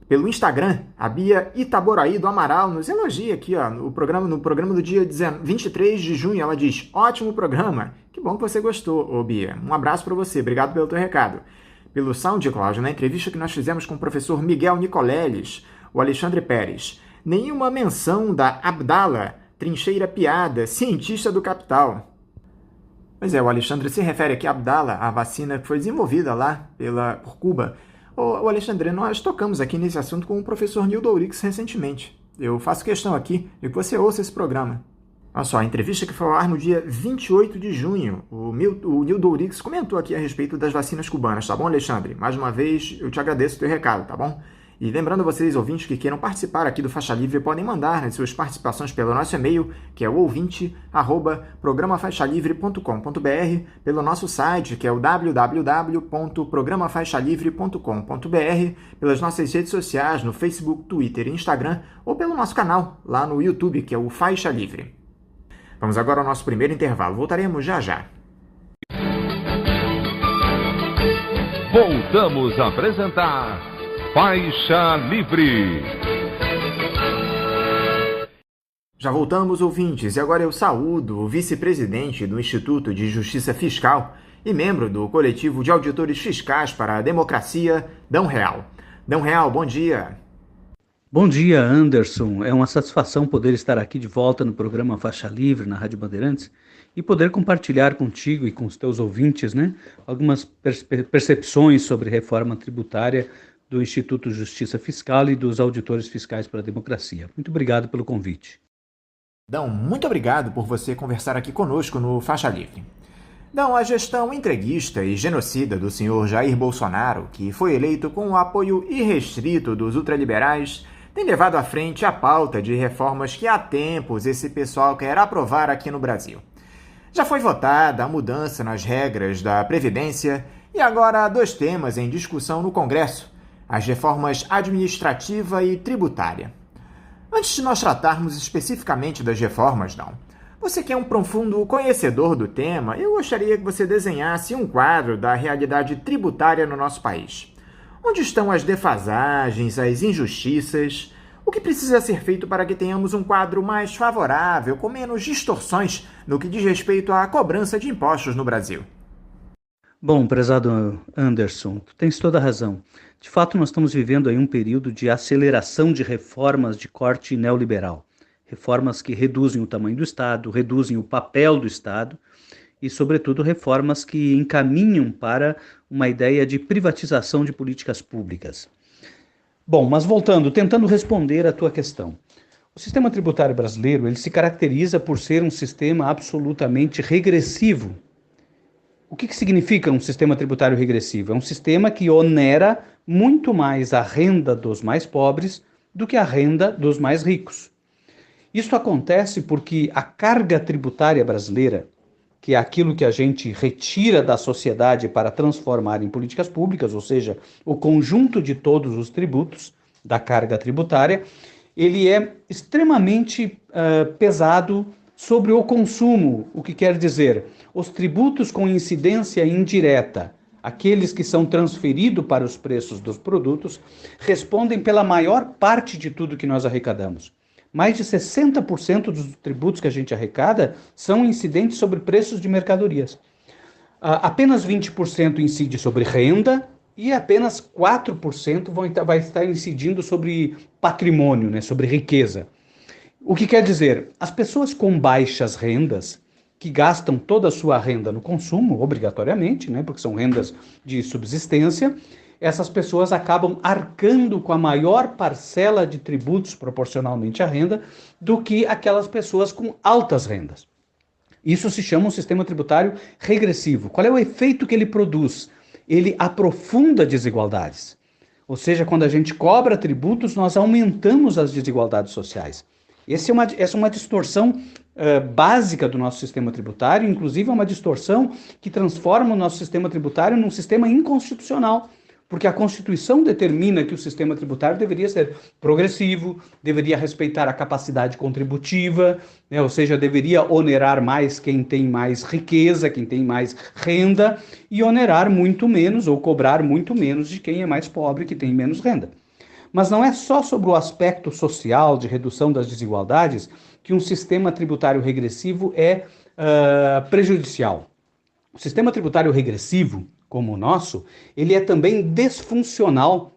Pelo Instagram, a Bia Itaboraí do Amaral nos elogia aqui, ó, no programa do dia 23 de junho. Ela diz: ótimo programa. Que bom que você gostou, ô Bia. Um abraço para você. Obrigado pelo teu recado. Pelo SoundCloud, na entrevista que nós fizemos com o professor Miguel Nicoleles, o Alexandre Pérez: nenhuma menção da Abdala trincheira piada, cientista do capital. Pois é, o Alexandre se refere aqui a Abdala, a vacina que foi desenvolvida lá por Cuba. Ô Alexandre, nós tocamos aqui nesse assunto com o professor Nildo Ourix recentemente. Eu faço questão aqui de que você ouça esse programa. Olha só, a entrevista que foi ao ar no dia 28 de junho. O Nildo Ourix comentou aqui a respeito das vacinas cubanas, tá bom, Alexandre? Mais uma vez, eu te agradeço o teu recado, tá bom? E lembrando a vocês, ouvintes, que queiram participar aqui do Faixa Livre, podem mandar, né, suas participações pelo nosso e-mail, que é o ouvinte@programafaixalivre.com.br, pelo nosso site, que é o www.programafaixalivre.com.br, pelas nossas redes sociais, no Facebook, Twitter e Instagram, ou pelo nosso canal, lá no YouTube, que é o Faixa Livre. Vamos agora ao nosso primeiro intervalo. Voltaremos já já. Voltamos a apresentar Faixa Livre. Já voltamos, ouvintes, e agora eu saúdo o vice-presidente do Instituto de Justiça Fiscal e membro do Coletivo de Auditores Fiscais para a Democracia, Dão Real. Dão Real, bom dia. Bom dia, Anderson. É uma satisfação poder estar aqui de volta no programa Faixa Livre, na Rádio Bandeirantes, e poder compartilhar contigo e com os teus ouvintes, né, algumas percepções sobre reforma tributária do Instituto de Justiça Fiscal e dos Auditores Fiscais para a Democracia. Muito obrigado pelo convite. Dão, muito obrigado por você conversar aqui conosco no Faixa Livre. Dão, a gestão entreguista e genocida do senhor Jair Bolsonaro, que foi eleito com o apoio irrestrito dos ultraliberais, tem levado à frente a pauta de reformas que há tempos esse pessoal quer aprovar aqui no Brasil. Já foi votada a mudança nas regras da Previdência e agora há dois temas em discussão no Congresso: as reformas administrativa e tributária. Antes de nós tratarmos especificamente das reformas, Dão, você que é um profundo conhecedor do tema, eu gostaria que você desenhasse um quadro da realidade tributária no nosso país. Onde estão as defasagens, as injustiças? O que precisa ser feito para que tenhamos um quadro mais favorável, com menos distorções no que diz respeito à cobrança de impostos no Brasil? Bom, prezado Anderson, tu tens toda a razão. De fato, nós estamos vivendo aí um período de aceleração de reformas de corte neoliberal. Reformas que reduzem o tamanho do Estado, reduzem o papel do Estado e, sobretudo, reformas que encaminham para uma ideia de privatização de políticas públicas. Bom, mas voltando, tentando responder à tua questão. O sistema tributário brasileiro, ele se caracteriza por ser um sistema absolutamente regressivo. O que significa um sistema tributário regressivo? É um sistema que onera muito mais a renda dos mais pobres do que a renda dos mais ricos. Isso acontece porque a carga tributária brasileira, que é aquilo que a gente retira da sociedade para transformar em políticas públicas, ou seja, o conjunto de todos os tributos da carga tributária, ele é extremamente pesado sobre o consumo, o que quer dizer, os tributos com incidência indireta, aqueles que são transferidos para os preços dos produtos, respondem pela maior parte de tudo que nós arrecadamos. Mais de 60% dos tributos que a gente arrecada são incidentes sobre preços de mercadorias. Apenas 20% incide sobre renda e apenas 4% vai estar incidindo sobre patrimônio, né, sobre riqueza. O que quer dizer, as pessoas com baixas rendas, que gastam toda a sua renda no consumo, obrigatoriamente, né, porque são rendas de subsistência, essas pessoas acabam arcando com a maior parcela de tributos proporcionalmente à renda do que aquelas pessoas com altas rendas. Isso se chama um sistema tributário regressivo. Qual é o efeito que ele produz? Ele aprofunda desigualdades. Ou seja, quando a gente cobra tributos, nós aumentamos as desigualdades sociais. Essa é uma distorção básica do nosso sistema tributário, inclusive é uma distorção que transforma o nosso sistema tributário num sistema inconstitucional, porque a Constituição determina que o sistema tributário deveria ser progressivo, deveria respeitar a capacidade contributiva, né, ou seja, deveria onerar mais quem tem mais riqueza, quem tem mais renda, e onerar muito menos ou cobrar muito menos de quem é mais pobre, que tem menos renda. Mas não é só sobre o aspecto social de redução das desigualdades que um sistema tributário regressivo é prejudicial. O sistema tributário regressivo, como o nosso, ele é também disfuncional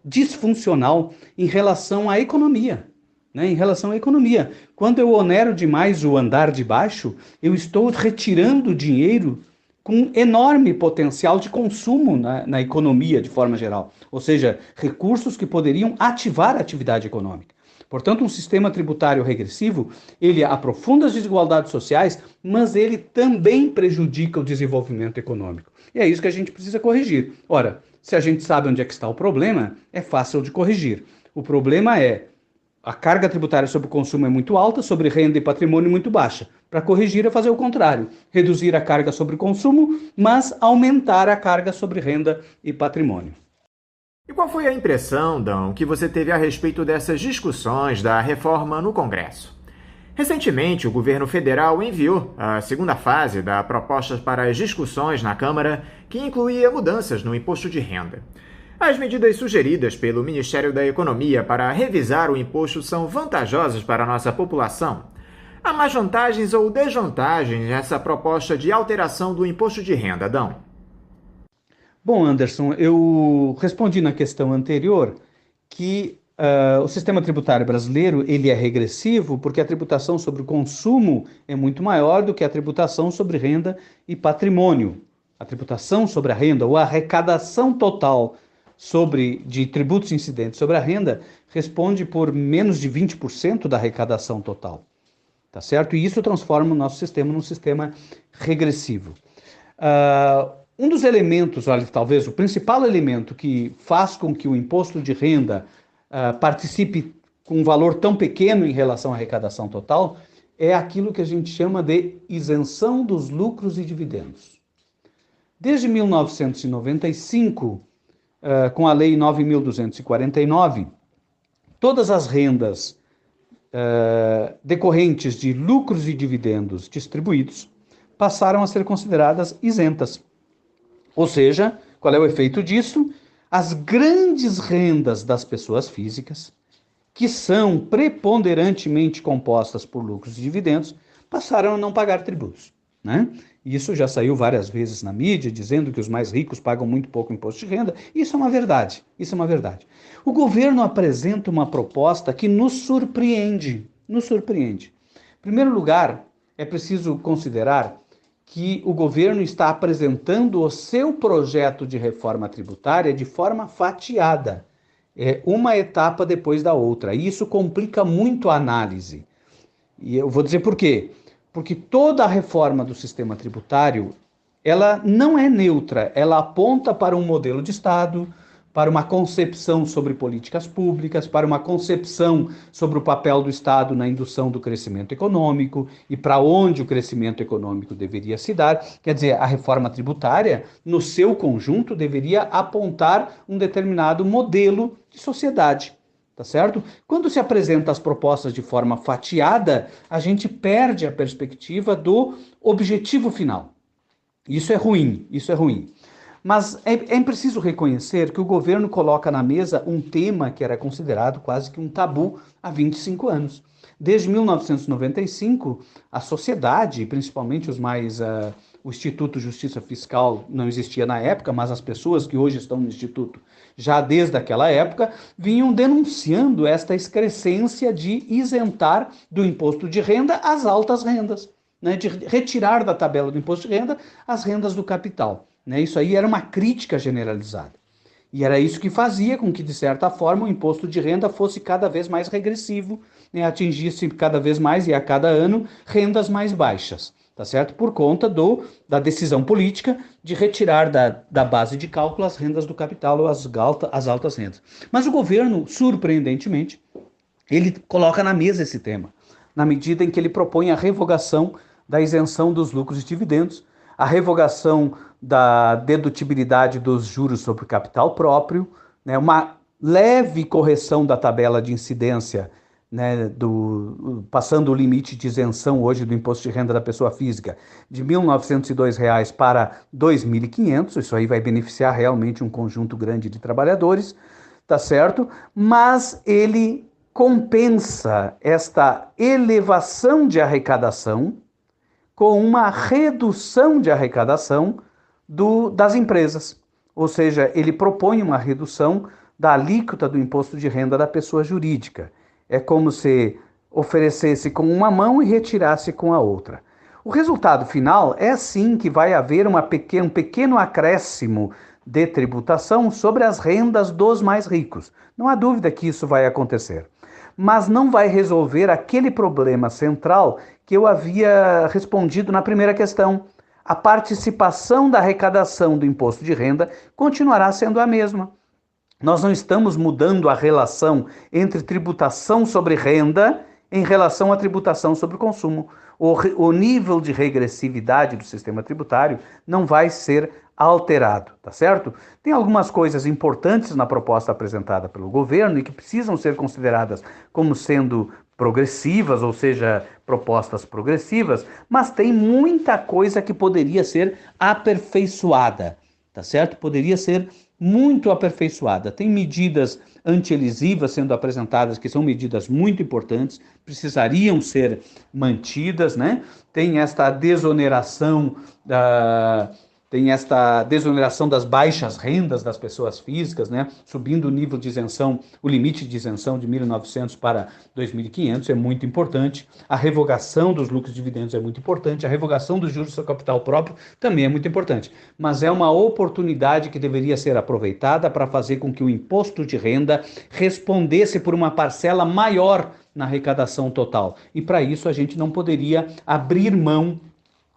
em relação à economia. né, em relação à economia. Quando eu onero demais o andar de baixo, eu estou retirando dinheiro com enorme potencial de consumo na economia de forma geral, ou seja, recursos que poderiam ativar a atividade econômica. Portanto, um sistema tributário regressivo, ele aprofunda as desigualdades sociais, mas ele também prejudica o desenvolvimento econômico. E é isso que a gente precisa corrigir. Ora, se a gente sabe onde é que está o problema, é fácil de corrigir. O problema é a carga tributária sobre o consumo é muito alta, sobre renda e patrimônio muito baixa. Para corrigir é fazer o contrário, reduzir a carga sobre o consumo, mas aumentar a carga sobre renda e patrimônio. E qual foi a impressão, Dão, que você teve a respeito dessas discussões da reforma no Congresso? Recentemente, o governo federal enviou a segunda fase da proposta para as discussões na Câmara, que incluía mudanças no imposto de renda. As medidas sugeridas pelo Ministério da Economia para revisar o imposto são vantajosas para a nossa população? Há mais vantagens ou desvantagens nessa proposta de alteração do imposto de renda, Dão? Bom, Anderson, eu respondi na questão anterior que o sistema tributário brasileiro ele é regressivo porque a tributação sobre o consumo é muito maior do que a tributação sobre renda e patrimônio. A tributação sobre a renda ou a arrecadação total de tributos incidentes sobre a renda responde por menos de 20% da arrecadação total. Tá certo? E isso transforma o nosso sistema num sistema regressivo. Um dos elementos, olha, talvez o principal elemento que faz com que o imposto de renda participe com um valor tão pequeno em relação à arrecadação total é aquilo que a gente chama de isenção dos lucros e dividendos. Desde 1995, com a Lei 9.249, todas as rendas decorrentes de lucros e dividendos distribuídos passaram a ser consideradas isentas. Ou seja, qual é o efeito disso? As grandes rendas das pessoas físicas, que são preponderantemente compostas por lucros e dividendos, passaram a não pagar tributos, né? Isso já saiu várias vezes na mídia, dizendo que os mais ricos pagam muito pouco imposto de renda. Isso é uma verdade, isso é uma verdade. O governo apresenta uma proposta que nos surpreende, nos surpreende. Em primeiro lugar, é preciso considerar que o governo está apresentando o seu projeto de reforma tributária de forma fatiada, uma etapa depois da outra. E isso complica muito a análise. E eu vou dizer por quê. Porque toda a reforma do sistema tributário, ela não é neutra, ela aponta para um modelo de Estado, para uma concepção sobre políticas públicas, para uma concepção sobre o papel do Estado na indução do crescimento econômico e para onde o crescimento econômico deveria se dar. Quer dizer, a reforma tributária, no seu conjunto, deveria apontar um determinado modelo de sociedade. Tá certo? Quando se apresenta as propostas de forma fatiada, a gente perde a perspectiva do objetivo final. Isso é ruim, isso é ruim. Mas é preciso reconhecer que o governo coloca na mesa um tema que era considerado quase que um tabu há 25 anos. Desde 1995, a sociedade, principalmente o Instituto Justiça Fiscal não existia na época, mas as pessoas que hoje estão no Instituto, já desde aquela época, vinham denunciando esta excrescência de isentar do imposto de renda as altas rendas, né, de retirar da tabela do imposto de renda as rendas do capital. Né? Isso aí era uma crítica generalizada. E era isso que fazia com que, de certa forma, o imposto de renda fosse cada vez mais regressivo, né, atingisse cada vez mais e a cada ano rendas mais baixas. Tá certo? Por conta da decisão política de retirar da base de cálculo as rendas do capital ou as altas rendas. Mas o governo, surpreendentemente, ele coloca na mesa esse tema, na medida em que ele propõe a revogação da isenção dos lucros e dividendos, a revogação da dedutibilidade dos juros sobre o capital próprio, né, uma leve correção da tabela de incidência, né, passando o limite de isenção hoje do imposto de renda da pessoa física de R$ 1.902 para R$ 2.500, isso aí vai beneficiar realmente um conjunto grande de trabalhadores, tá certo? Mas ele compensa esta elevação de arrecadação com uma redução de arrecadação das empresas, ou seja, ele propõe uma redução da alíquota do imposto de renda da pessoa jurídica. É como se oferecesse com uma mão e retirasse com a outra. O resultado final é sim que vai haver um pequeno acréscimo de tributação sobre as rendas dos mais ricos. Não há dúvida que isso vai acontecer. Mas não vai resolver aquele problema central que eu havia respondido na primeira questão. A participação da arrecadação do imposto de renda continuará sendo a mesma. Nós não estamos mudando a relação entre tributação sobre renda em relação à tributação sobre o consumo. O nível de regressividade do sistema tributário não vai ser alterado, tá certo? Tem algumas coisas importantes na proposta apresentada pelo governo e que precisam ser consideradas como sendo progressivas, ou seja, propostas progressivas, mas tem muita coisa que poderia ser aperfeiçoada, tá certo? Poderia ser muito aperfeiçoada. Tem medidas antielisivas sendo apresentadas que são medidas muito importantes, precisariam ser mantidas, né? Tem esta desoneração das baixas rendas das pessoas físicas, né? Subindo o nível de isenção, o limite de isenção de 1.900 para 2.500 é muito importante. A revogação dos lucros e dividendos é muito importante. A revogação dos juros sobre capital próprio também é muito importante. Mas é uma oportunidade que deveria ser aproveitada para fazer com que o imposto de renda respondesse por uma parcela maior na arrecadação total. E para isso a gente não poderia abrir mão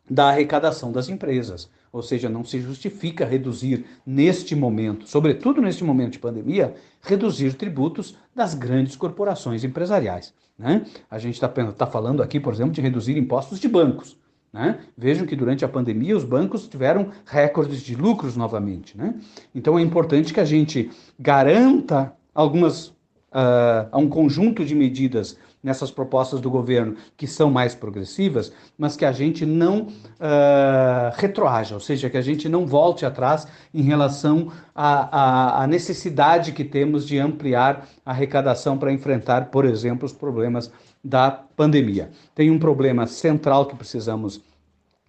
da arrecadação das empresas. Ou seja, não se justifica reduzir neste momento, sobretudo neste momento de pandemia, reduzir tributos das grandes corporações empresariais, né? A gente está falando aqui, por exemplo, de reduzir impostos de bancos, né? Vejam que durante a pandemia os bancos tiveram recordes de lucros novamente, né? Então é importante que a gente garanta um conjunto de medidas nessas propostas do governo que são mais progressivas, mas que a gente não retroaja, ou seja, que a gente não volte atrás em relação à necessidade que temos de ampliar a arrecadação para enfrentar, por exemplo, os problemas da pandemia. Tem um problema central que precisamos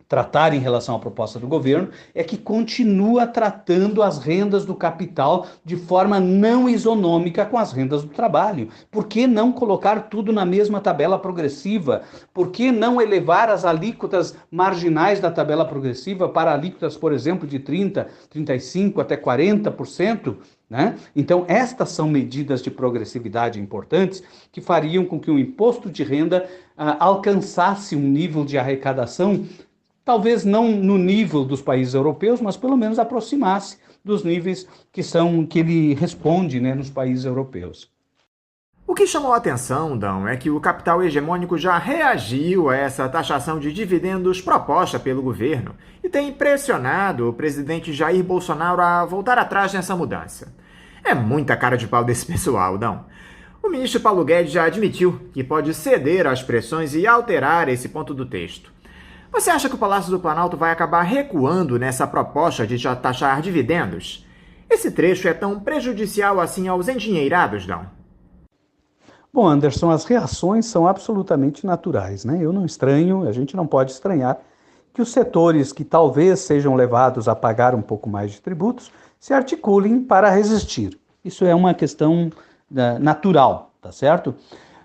tratar em relação à proposta do governo, é que continua tratando as rendas do capital de forma não isonômica com as rendas do trabalho. Por que não colocar tudo na mesma tabela progressiva? Por que não elevar as alíquotas marginais da tabela progressiva para alíquotas, por exemplo, de 30%, 35% até 40%? Né? Então, estas são medidas de progressividade importantes que fariam com que o imposto de renda alcançasse um nível de arrecadação talvez não no nível dos países europeus, mas pelo menos aproximasse dos níveis que ele responde, né, nos países europeus. O que chamou a atenção, Dão, é que o capital hegemônico já reagiu a essa taxação de dividendos proposta pelo governo e tem pressionado o presidente Jair Bolsonaro a voltar atrás nessa mudança. É muita cara de pau desse pessoal, Dão. O ministro Paulo Guedes já admitiu que pode ceder às pressões e alterar esse ponto do texto. Você acha que o Palácio do Planalto vai acabar recuando nessa proposta de já taxar dividendos? Esse trecho é tão prejudicial assim aos endinheirados, Dão? Bom, Anderson, as reações são absolutamente naturais, né? Eu não estranho, a gente não pode estranhar que os setores que talvez sejam levados a pagar um pouco mais de tributos se articulem para resistir. Isso é uma questão natural, tá certo?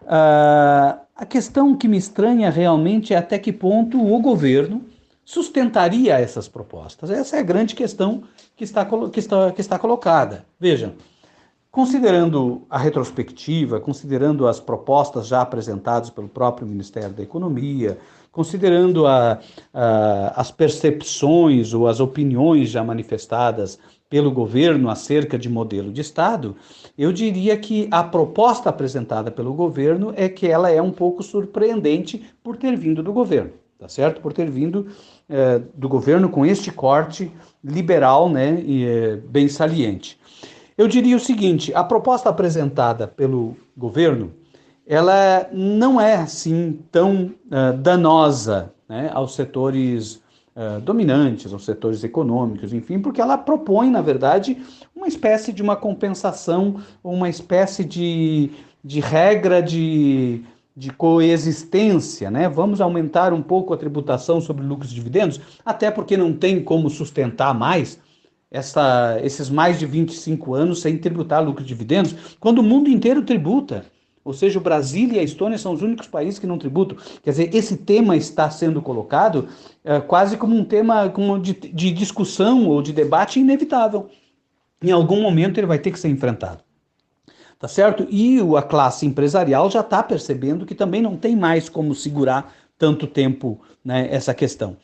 A questão que me estranha realmente é até que ponto o governo sustentaria essas propostas. Essa é a grande questão que está colocada. Vejam, considerando a retrospectiva, considerando as propostas já apresentadas pelo próprio Ministério da Economia, considerando as percepções ou as opiniões já manifestadas pelo governo acerca de modelo de Estado, eu diria que a proposta apresentada pelo governo é que ela é um pouco surpreendente por ter vindo do governo, tá certo? Por ter vindo do governo com este corte liberal, né, bem saliente. Eu diria o seguinte, a proposta apresentada pelo governo, ela não é assim tão danosa, né, aos setores dominantes, aos setores econômicos, enfim, porque ela propõe, na verdade, uma espécie de uma compensação, uma espécie de regra de coexistência, né? Vamos aumentar um pouco a tributação sobre lucros e dividendos, até porque não tem como sustentar mais esses mais de 25 anos sem tributar lucros e dividendos, quando o mundo inteiro tributa. Ou seja, o Brasil e a Estônia são os únicos países que não tributam. Quer dizer, esse tema está sendo colocado quase como um tema de discussão ou de debate inevitável. Em algum momento ele vai ter que ser enfrentado. Tá certo? E a classe empresarial já está percebendo que também não tem mais como segurar tanto tempo, né, essa questão.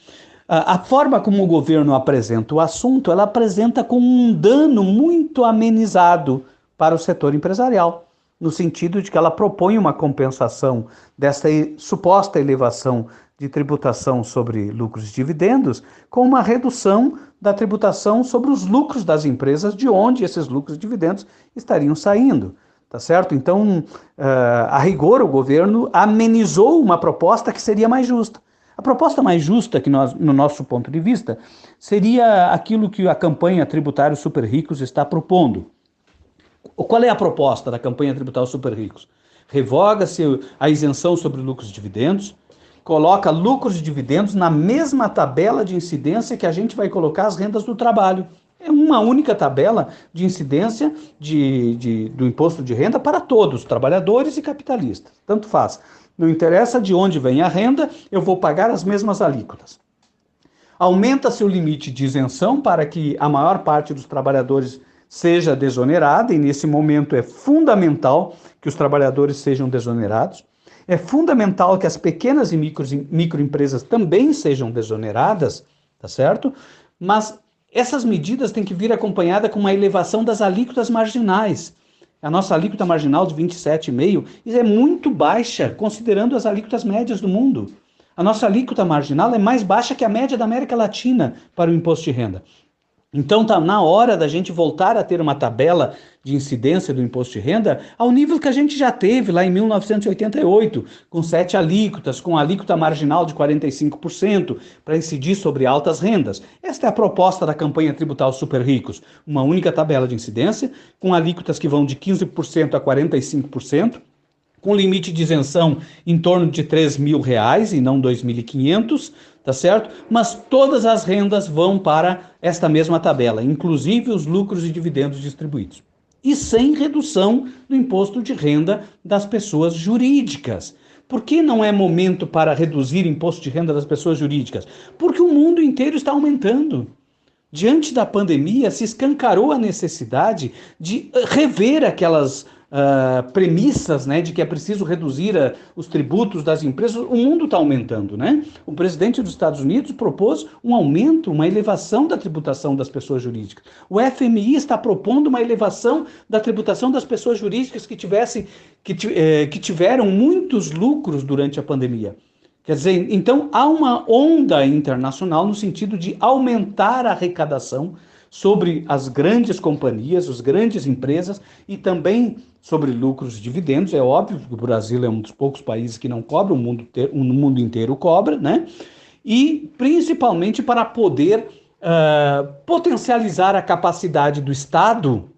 A forma como o governo apresenta o assunto, ela apresenta como um dano muito amenizado para o setor empresarial, no sentido de que ela propõe uma compensação dessa suposta elevação de tributação sobre lucros e dividendos com uma redução da tributação sobre os lucros das empresas, de onde esses lucros e dividendos estariam saindo. Tá certo? Então, a rigor, o governo amenizou uma proposta que seria mais justa. A proposta mais justa, que nós, no nosso ponto de vista, seria aquilo que a campanha Tributários Super Ricos está propondo. Qual é a proposta da campanha Tributários Super Ricos? Revoga-se a isenção sobre lucros e dividendos, coloca lucros e dividendos na mesma tabela de incidência que a gente vai colocar as rendas do trabalho. É uma única tabela de incidência do imposto de renda para todos, trabalhadores e capitalistas. Tanto faz. Não interessa de onde vem a renda, eu vou pagar as mesmas alíquotas. Aumenta-se o limite de isenção para que a maior parte dos trabalhadores seja desonerada, e nesse momento é fundamental que os trabalhadores sejam desonerados. É fundamental que as pequenas e microempresas também sejam desoneradas, tá certo? Mas essas medidas têm que vir acompanhadas com uma elevação das alíquotas marginais. A nossa alíquota marginal de 27,5% é muito baixa, considerando as alíquotas médias do mundo. A nossa alíquota marginal é mais baixa que a média da América Latina para o imposto de renda. Então está na hora da gente voltar a ter uma tabela de incidência do imposto de renda ao nível que a gente já teve lá em 1988, com 7 alíquotas, com a alíquota marginal de 45%, para incidir sobre altas rendas. Esta é a proposta da campanha tributária Super Ricos, uma única tabela de incidência, com alíquotas que vão de 15% a 45%, com limite de isenção em torno de R$3.000 e não R$2.500, tá certo? Mas todas as rendas vão para esta mesma tabela, inclusive os lucros e dividendos distribuídos. E sem redução do imposto de renda das pessoas jurídicas. Por que não é momento para reduzir imposto de renda das pessoas jurídicas? Porque o mundo inteiro está aumentando. Diante da pandemia, se escancarou a necessidade de rever aquelas premissas, né, de que é preciso reduzir os tributos das empresas. O mundo está aumentando, né? O presidente dos Estados Unidos propôs um aumento, uma elevação da tributação das pessoas jurídicas. O FMI está propondo uma elevação da tributação das pessoas jurídicas que tiveram muitos lucros durante a pandemia. Quer dizer, então há uma onda internacional no sentido de aumentar a arrecadação sobre as grandes companhias, as grandes empresas e também sobre lucros e dividendos. É óbvio que o Brasil é um dos poucos países que não cobra, o mundo inteiro cobra, né? E principalmente para poder potencializar a capacidade do Estado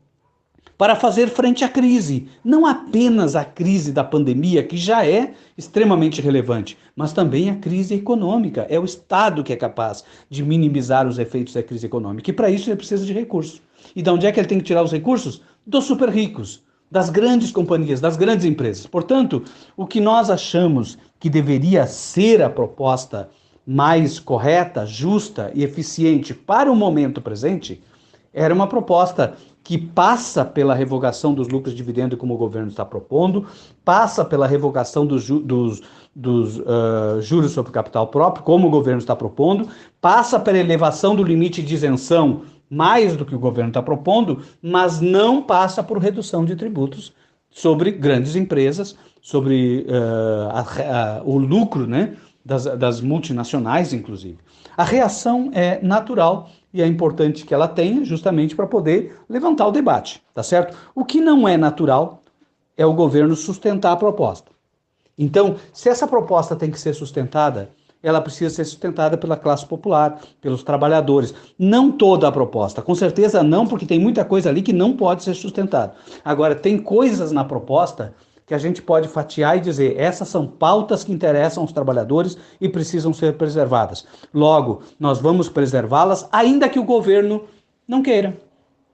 para fazer frente à crise. Não apenas a crise da pandemia, que já é extremamente relevante, mas também a crise econômica. É o Estado que é capaz de minimizar os efeitos da crise econômica. E para isso ele precisa de recursos. E de onde é que ele tem que tirar os recursos? Dos super ricos, das grandes companhias, das grandes empresas. Portanto, o que nós achamos que deveria ser a proposta mais correta, justa e eficiente para o momento presente, era uma proposta que passa pela revogação dos lucros de dividendo, como o governo está propondo, passa pela revogação dos juros sobre capital próprio, como o governo está propondo, passa pela elevação do limite de isenção, mais do que o governo está propondo, mas não passa por redução de tributos sobre grandes empresas, sobre o lucro, né, das multinacionais, inclusive. A reação é natural e é importante que ela tenha justamente para poder levantar o debate, tá certo? O que não é natural é o governo sustentar a proposta. Então, se essa proposta tem que ser sustentada, ela precisa ser sustentada pela classe popular, pelos trabalhadores. Não toda a proposta, com certeza não, porque tem muita coisa ali que não pode ser sustentada. Agora, tem coisas na proposta que a gente pode fatiar e dizer, essas são pautas que interessam aos trabalhadores e precisam ser preservadas. Logo, nós vamos preservá-las, ainda que o governo não queira,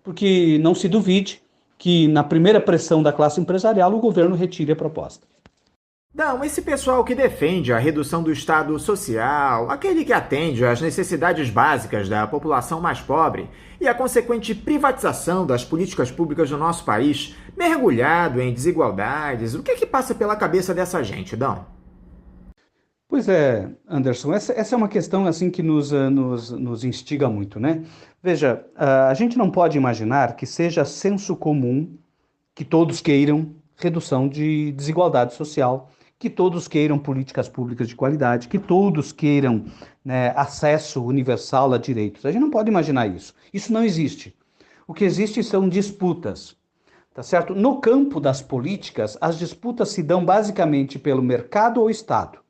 porque não se duvide que, na primeira pressão da classe empresarial, o governo retire a proposta. Não, esse pessoal que defende a redução do Estado social, aquele que atende às necessidades básicas da população mais pobre e a consequente privatização das políticas públicas do nosso país, mergulhado em desigualdades, o que é que passa pela cabeça dessa gente, Dão? Pois é, Anderson, essa é uma questão assim que nos instiga muito, né? Veja, a gente não pode imaginar que seja senso comum que todos queiram redução de desigualdade social, que todos queiram políticas públicas de qualidade, que todos queiram, né, acesso universal a direitos. A gente não pode imaginar isso. Isso não existe. O que existe são disputas, tá certo? No campo das políticas, as disputas se dão basicamente pelo mercado ou Estado.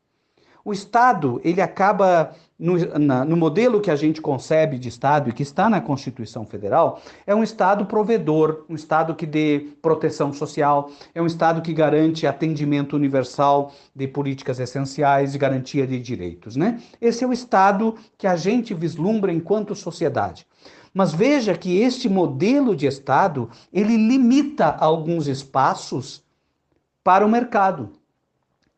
O Estado, ele acaba, no modelo que a gente concebe de Estado e que está na Constituição Federal, é um Estado provedor, um Estado que dê proteção social, é um Estado que garante atendimento universal de políticas essenciais e garantia de direitos, né? Esse é o Estado que a gente vislumbra enquanto sociedade. Mas veja que este modelo de Estado, ele limita alguns espaços para o mercado.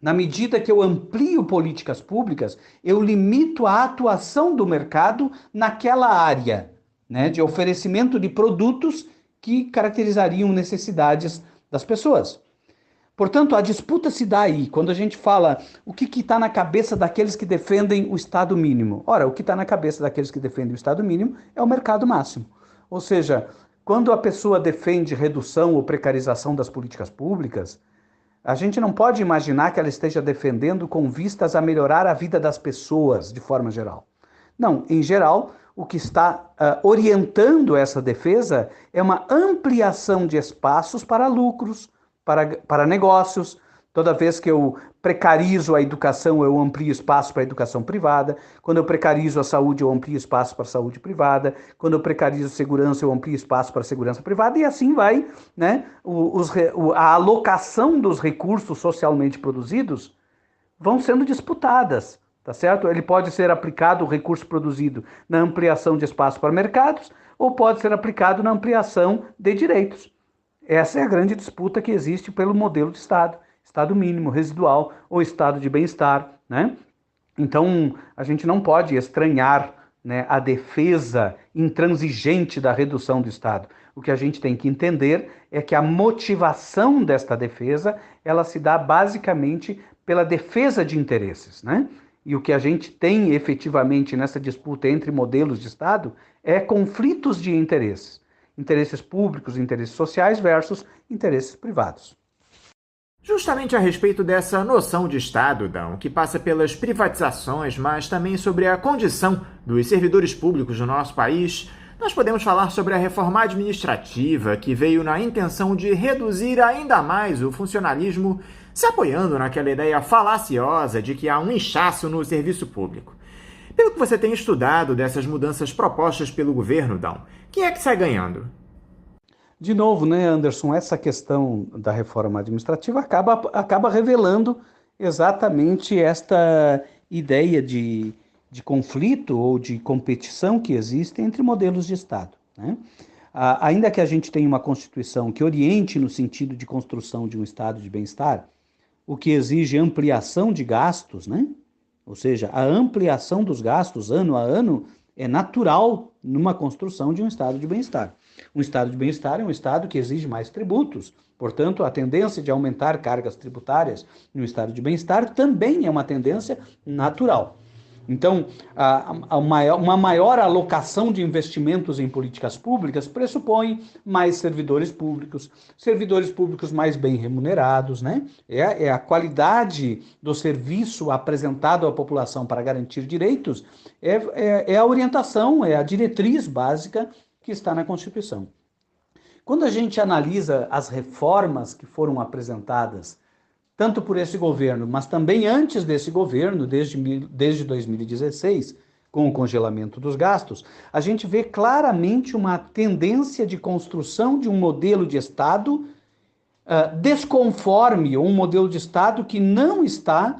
Na medida que eu amplio políticas públicas, eu limito a atuação do mercado naquela área, né, de oferecimento de produtos que caracterizariam necessidades das pessoas. Portanto, a disputa se dá aí, quando a gente fala o que está na cabeça daqueles que defendem o Estado mínimo. Ora, o que está na cabeça daqueles que defendem o Estado mínimo é o mercado máximo. Ou seja, quando a pessoa defende redução ou precarização das políticas públicas, a gente não pode imaginar que ela esteja defendendo com vistas a melhorar a vida das pessoas de forma geral. Não, em geral, o que está orientando essa defesa é uma ampliação de espaços para lucros, para negócios. Toda vez que eu precarizo a educação, eu amplio espaço para a educação privada. Quando eu precarizo a saúde, eu amplio espaço para a saúde privada. Quando eu precarizo segurança, eu amplio espaço para a segurança privada. E assim vai, né? A alocação dos recursos socialmente produzidos vão sendo disputadas, tá certo? Ele pode ser aplicado, o recurso produzido, na ampliação de espaço para mercados, ou pode ser aplicado na ampliação de direitos. Essa é a grande disputa que existe pelo modelo de Estado. Estado mínimo, residual ou estado de bem-estar, né? Então, a gente não pode estranhar, né, a defesa intransigente da redução do Estado. O que a gente tem que entender é que a motivação desta defesa, ela se dá basicamente pela defesa de interesses, né? E o que a gente tem efetivamente nessa disputa entre modelos de Estado é conflitos de interesses. Interesses públicos, interesses sociais versus interesses privados. Justamente a respeito dessa noção de Estado, Dão, que passa pelas privatizações, mas também sobre a condição dos servidores públicos do nosso país, nós podemos falar sobre a reforma administrativa, que veio na intenção de reduzir ainda mais o funcionalismo, se apoiando naquela ideia falaciosa de que há um inchaço no serviço público. Pelo que você tem estudado dessas mudanças propostas pelo governo, Dão, quem é que sai ganhando? De novo, né, Anderson, essa questão da reforma administrativa acaba revelando exatamente esta ideia de conflito ou de competição que existe entre modelos de Estado, né? Ainda que a gente tenha uma Constituição que oriente no sentido de construção de um Estado de bem-estar, o que exige ampliação de gastos, né? Ou seja, a ampliação dos gastos ano a ano é natural numa construção de um Estado de bem-estar. Um Estado de bem-estar é um Estado que exige mais tributos. Portanto, a tendência de aumentar cargas tributárias no Estado de bem-estar também é uma tendência natural. Então, uma maior alocação de investimentos em políticas públicas pressupõe mais servidores públicos mais bem remunerados, né? É a qualidade do serviço apresentado à população para garantir direitos, é a orientação, é a diretriz básica que está na Constituição. Quando a gente analisa as reformas que foram apresentadas, tanto por esse governo, mas também antes desse governo, desde 2016, com o congelamento dos gastos, a gente vê claramente uma tendência de construção de um modelo de Estado desconforme, ou um modelo de Estado que não está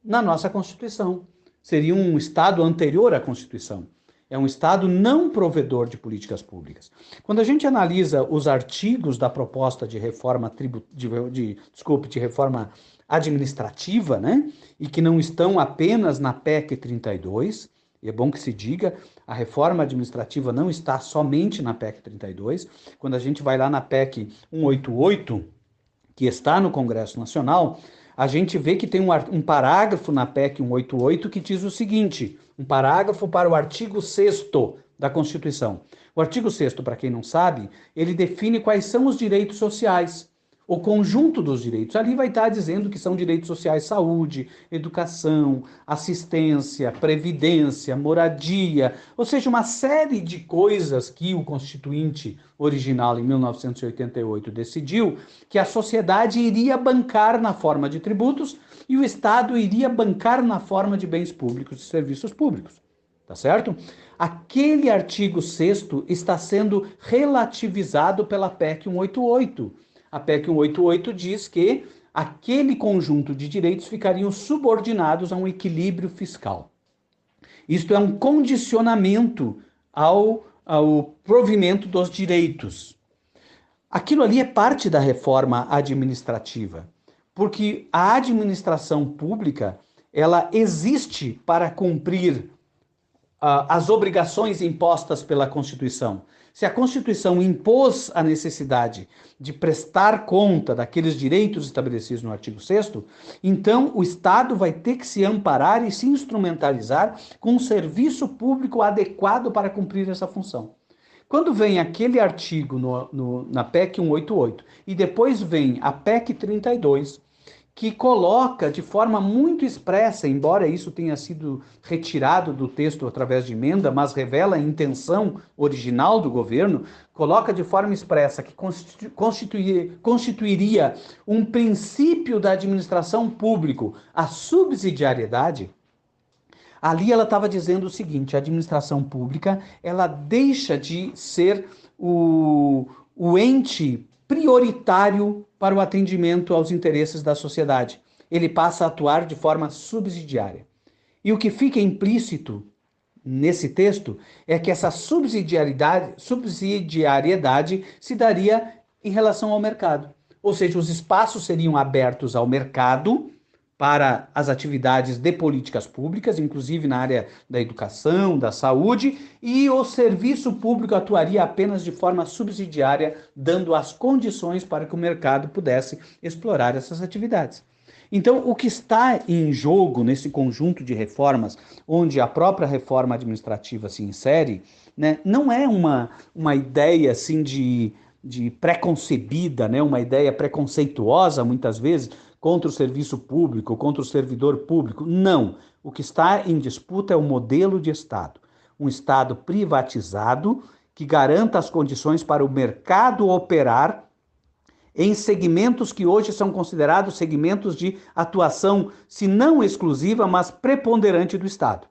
na nossa Constituição. Seria um Estado anterior à Constituição. É um Estado não provedor de políticas públicas. Quando a gente analisa os artigos da proposta de reforma de reforma administrativa, né, e que não estão apenas na PEC 32, e é bom que se diga, a reforma administrativa não está somente na PEC 32. Quando a gente vai lá na PEC 188, que está no Congresso Nacional, a gente vê que tem um parágrafo na PEC 188 que diz o seguinte, um parágrafo para o artigo 6º da Constituição. O artigo 6º, para quem não sabe, ele define quais são os direitos sociais, o conjunto dos direitos. Ali vai estar dizendo que são direitos sociais: saúde, educação, assistência, previdência, moradia, ou seja, uma série de coisas que o Constituinte original, em 1988, decidiu que a sociedade iria bancar na forma de tributos e o Estado iria bancar na forma de bens públicos e serviços públicos. Tá certo? Aquele artigo 6º está sendo relativizado pela PEC 188. A PEC 188 diz que aquele conjunto de direitos ficariam subordinados a um equilíbrio fiscal. Isto é um condicionamento ao provimento dos direitos. Aquilo ali é parte da reforma administrativa, porque a administração pública, ela existe para cumprir as obrigações impostas pela Constituição. Se a Constituição impôs a necessidade de prestar conta daqueles direitos estabelecidos no artigo 6º, então o Estado vai ter que se amparar e se instrumentalizar com um serviço público adequado para cumprir essa função. Quando vem aquele artigo na PEC 188 e depois vem a PEC 32, que coloca de forma muito expressa, embora isso tenha sido retirado do texto através de emenda, mas revela a intenção original do governo, coloca de forma expressa que constituiria um princípio da administração pública, a subsidiariedade. Ali ela estava dizendo o seguinte: a administração pública, ela deixa de ser o ente prioritário para o atendimento aos interesses da sociedade. Ele passa a atuar de forma subsidiária. E o que fica implícito nesse texto é que essa subsidiariedade se daria em relação ao mercado. Ou seja, os espaços seriam abertos ao mercado para as atividades de políticas públicas, inclusive na área da educação, da saúde, e o serviço público atuaria apenas de forma subsidiária, dando as condições para que o mercado pudesse explorar essas atividades. Então, o que está em jogo nesse conjunto de reformas, onde a própria reforma administrativa se insere, né, não é uma ideia assim de preconcebida, né, uma ideia preconceituosa, muitas vezes, contra o serviço público, contra o servidor público. Não. O que está em disputa é o modelo de Estado. Um Estado privatizado que garanta as condições para o mercado operar em segmentos que hoje são considerados segmentos de atuação, se não exclusiva, mas preponderante do Estado.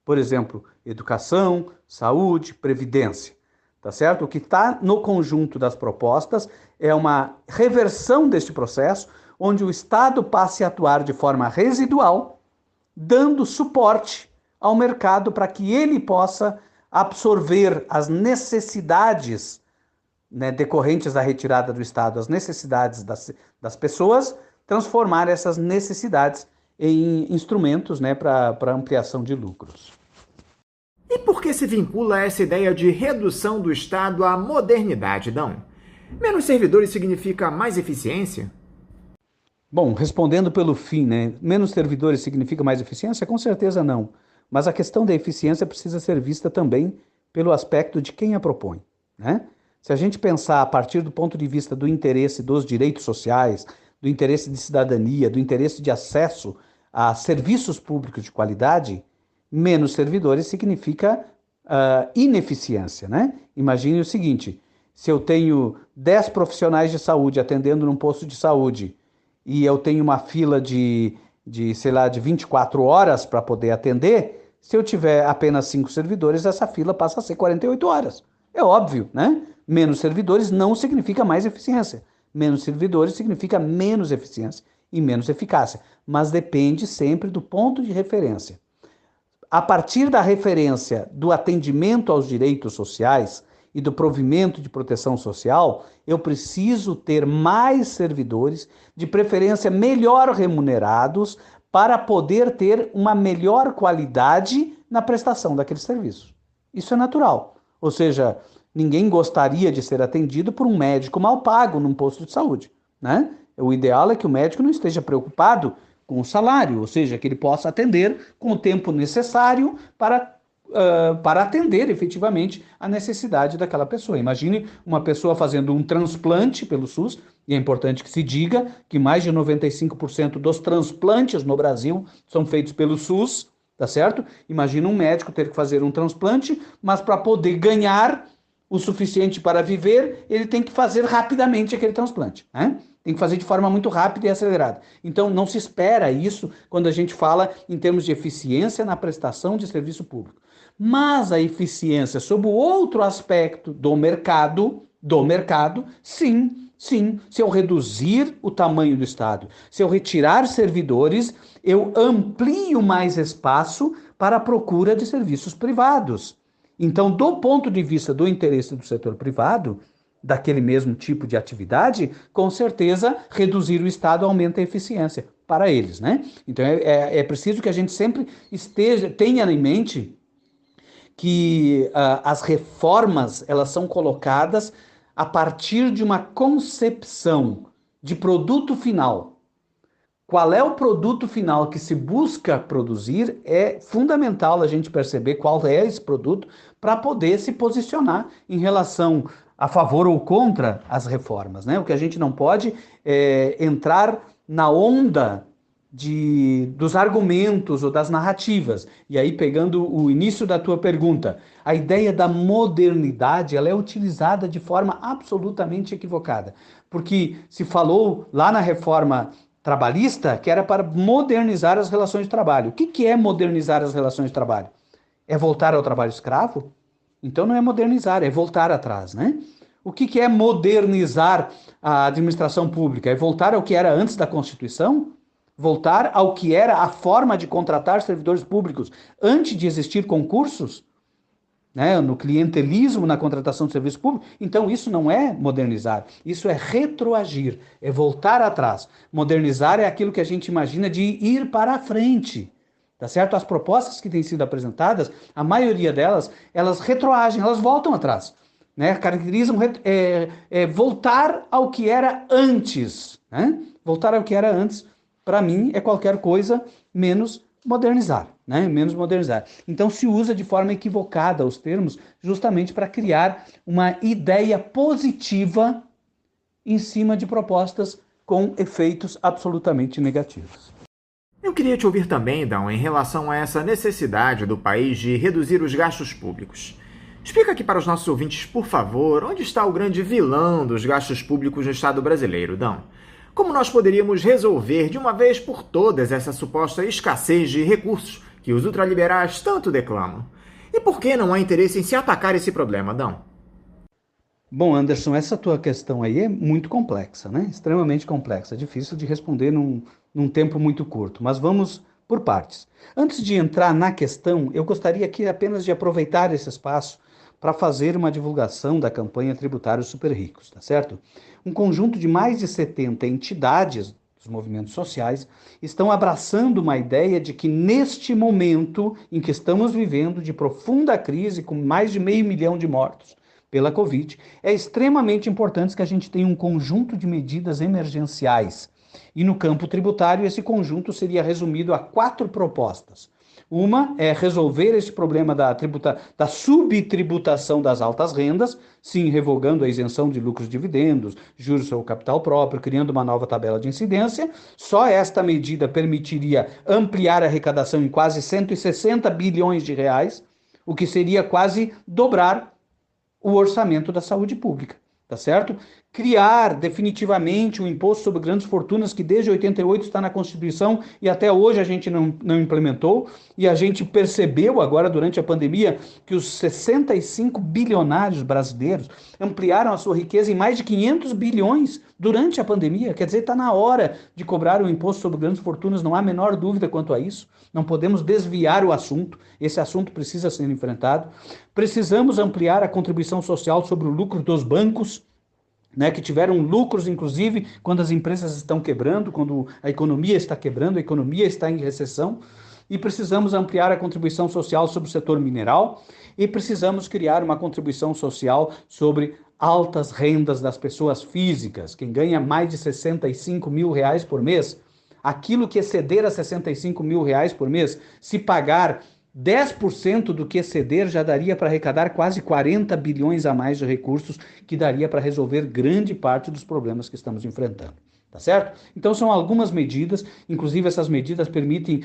Por exemplo, educação, saúde, previdência. Tá certo? O que está no conjunto das propostas é uma reversão deste processo, onde o Estado passe a atuar de forma residual, dando suporte ao mercado para que ele possa absorver as necessidades, né, decorrentes da retirada do Estado, as necessidades das pessoas, transformar essas necessidades em instrumentos, né, para ampliação de lucros. E por que se vincula essa ideia de redução do Estado à modernidade, Dão? Menos servidores significa mais eficiência? Bom, respondendo pelo fim, né? Menos servidores significa mais eficiência? Com certeza não. Mas a questão da eficiência precisa ser vista também pelo aspecto de quem a propõe, né? Se a gente pensar a partir do ponto de vista do interesse dos direitos sociais, do interesse de cidadania, do interesse de acesso a serviços públicos de qualidade, menos servidores significa ineficiência, né? Imagine o seguinte: se eu tenho 10 profissionais de saúde atendendo num posto de saúde, e eu tenho uma fila de 24 horas para poder atender, se eu tiver apenas 5 servidores, essa fila passa a ser 48 horas. É óbvio, né? Menos servidores não significa mais eficiência. Menos servidores significa menos eficiência e menos eficácia. Mas depende sempre do ponto de referência. a partir da referência do atendimento aos direitos sociais e do provimento de proteção social, eu preciso ter mais servidores, de preferência melhor remunerados, para poder ter uma melhor qualidade na prestação daquele serviço. Isso é natural. Ou seja, ninguém gostaria de ser atendido por um médico mal pago num posto de saúde, né? O ideal é que o médico não esteja preocupado com o salário, ou seja, que ele possa atender com o tempo necessário para atender efetivamente a necessidade daquela pessoa. Imagine uma pessoa fazendo um transplante pelo SUS, e é importante que se diga que mais de 95% dos transplantes no Brasil são feitos pelo SUS, tá certo? Imagina um médico ter que fazer um transplante, mas para poder ganhar o suficiente para viver, ele tem que fazer rapidamente aquele transplante, né? Tem que fazer de forma muito rápida e acelerada. Então, não se espera isso quando a gente fala em termos de eficiência na prestação de serviço público. Mas a eficiência sob o outro aspecto do mercado, sim, se eu reduzir o tamanho do Estado, se eu retirar servidores, eu amplio mais espaço para a procura de serviços privados. Então, do ponto de vista do interesse do setor privado, daquele mesmo tipo de atividade, com certeza reduzir o Estado aumenta a eficiência para eles, né? Então é preciso que a gente sempre tenha em mente que as reformas, elas são colocadas a partir de uma concepção de produto final. Qual é o produto final que se busca produzir? É fundamental a gente perceber qual é esse produto para poder se posicionar em relação a favor ou contra as reformas, né? O que a gente não pode é entrar na onda dos argumentos ou das narrativas. E aí, pegando o início da tua pergunta, a ideia da modernidade, ela é utilizada de forma absolutamente equivocada. Porque se falou lá na reforma trabalhista que era para modernizar as relações de trabalho. O que é modernizar as relações de trabalho? É voltar ao trabalho escravo? Então não é modernizar, é voltar atrás, né? O que é modernizar a administração pública? É voltar ao que era antes da Constituição? Voltar ao que era a forma de contratar servidores públicos antes de existir concursos? Né? No clientelismo na contratação de serviço público? Então isso não é modernizar, isso é retroagir, é voltar atrás. Modernizar é aquilo que a gente imagina de ir para a frente. Tá certo? As propostas que têm sido apresentadas, a maioria delas, elas retroagem, elas voltam atrás, né? Caracterizam voltar ao que era antes, né? Voltar ao que era antes, para mim, é qualquer coisa menos modernizar, né? Menos modernizar. Então se usa de forma equivocada os termos, justamente para criar uma ideia positiva em cima de propostas com efeitos absolutamente negativos. Eu queria te ouvir também, Dão, em relação a essa necessidade do país de reduzir os gastos públicos. Explica aqui para os nossos ouvintes, por favor, onde está o grande vilão dos gastos públicos no Estado brasileiro, Dão? Como nós poderíamos resolver de uma vez por todas essa suposta escassez de recursos que os ultraliberais tanto declamam? E por que não há interesse em se atacar esse problema, Dão? Bom, Anderson, essa tua questão aí é muito complexa, né? Extremamente complexa, difícil de responder num tempo muito curto, mas vamos por partes. Antes de entrar na questão, eu gostaria aqui apenas de aproveitar esse espaço para fazer uma divulgação da campanha Tributários Super Ricos, tá certo? Um conjunto de mais de 70 entidades dos movimentos sociais estão abraçando uma ideia de que neste momento em que estamos vivendo de profunda crise, com mais de 500 mil de mortos pela Covid, é extremamente importante que a gente tenha um conjunto de medidas emergenciais. E no campo tributário, esse conjunto seria resumido a 4 propostas. Uma é resolver esse problema da subtributação das altas rendas, sim, revogando a isenção de lucros e dividendos, juros sobre o capital próprio, criando uma nova tabela de incidência. Só esta medida permitiria ampliar a arrecadação em quase 160 bilhões de reais, o que seria quase dobrar o orçamento da saúde pública, tá certo? criar definitivamente um imposto sobre grandes fortunas que desde 88 está na Constituição e até hoje a gente não implementou, e a gente percebeu agora durante a pandemia que os 65 bilionários brasileiros ampliaram a sua riqueza em mais de 500 bilhões durante a pandemia. Quer dizer, está na hora de cobrar o imposto sobre grandes fortunas, não há a menor dúvida quanto a isso. Não podemos desviar o assunto, esse assunto precisa ser enfrentado. Precisamos ampliar a contribuição social sobre o lucro dos bancos, né, que tiveram lucros, inclusive, quando as empresas estão quebrando, quando a economia está quebrando, a economia está em recessão. E precisamos ampliar a contribuição social sobre o setor mineral e precisamos criar uma contribuição social sobre altas rendas das pessoas físicas. Quem ganha mais de 65 mil reais por mês, aquilo que exceder a 65 mil reais por mês, se pagar 10% do que exceder já daria para arrecadar quase 40 bilhões a mais de recursos, que daria para resolver grande parte dos problemas que estamos enfrentando. Tá certo? Então são algumas medidas, inclusive essas medidas permitem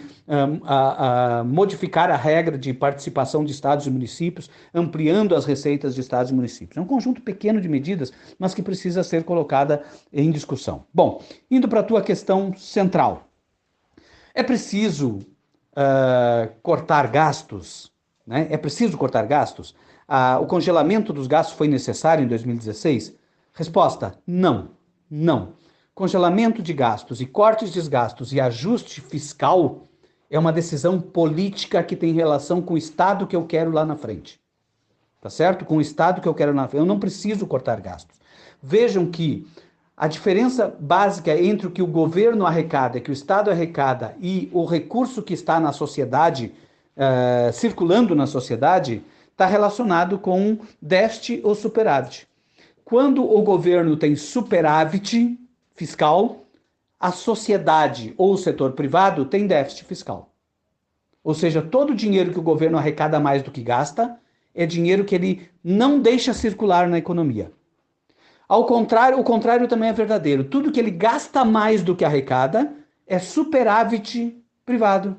modificar a regra de participação de estados e municípios, ampliando as receitas de estados e municípios. É um conjunto pequeno de medidas, mas que precisa ser colocada em discussão. Bom, indo para a tua questão central. É preciso cortar gastos, né? É preciso cortar gastos? O congelamento dos gastos foi necessário em 2016? Resposta, não. Congelamento de gastos e cortes de gastos e ajuste fiscal é uma decisão política que tem relação com o Estado que eu quero lá na frente. Tá certo? Com o Estado que eu quero lá na frente. Eu não preciso cortar gastos. Vejam que a diferença básica entre o que o governo arrecada, que o Estado arrecada, e o recurso que está na sociedade, circulando na sociedade, está relacionado com déficit ou superávit. Quando o governo tem superávit fiscal, a sociedade ou o setor privado tem déficit fiscal. Ou seja, todo o dinheiro que o governo arrecada mais do que gasta é dinheiro que ele não deixa circular na economia. Ao contrário, o contrário também é verdadeiro. Tudo que ele gasta mais do que arrecada é superávit privado.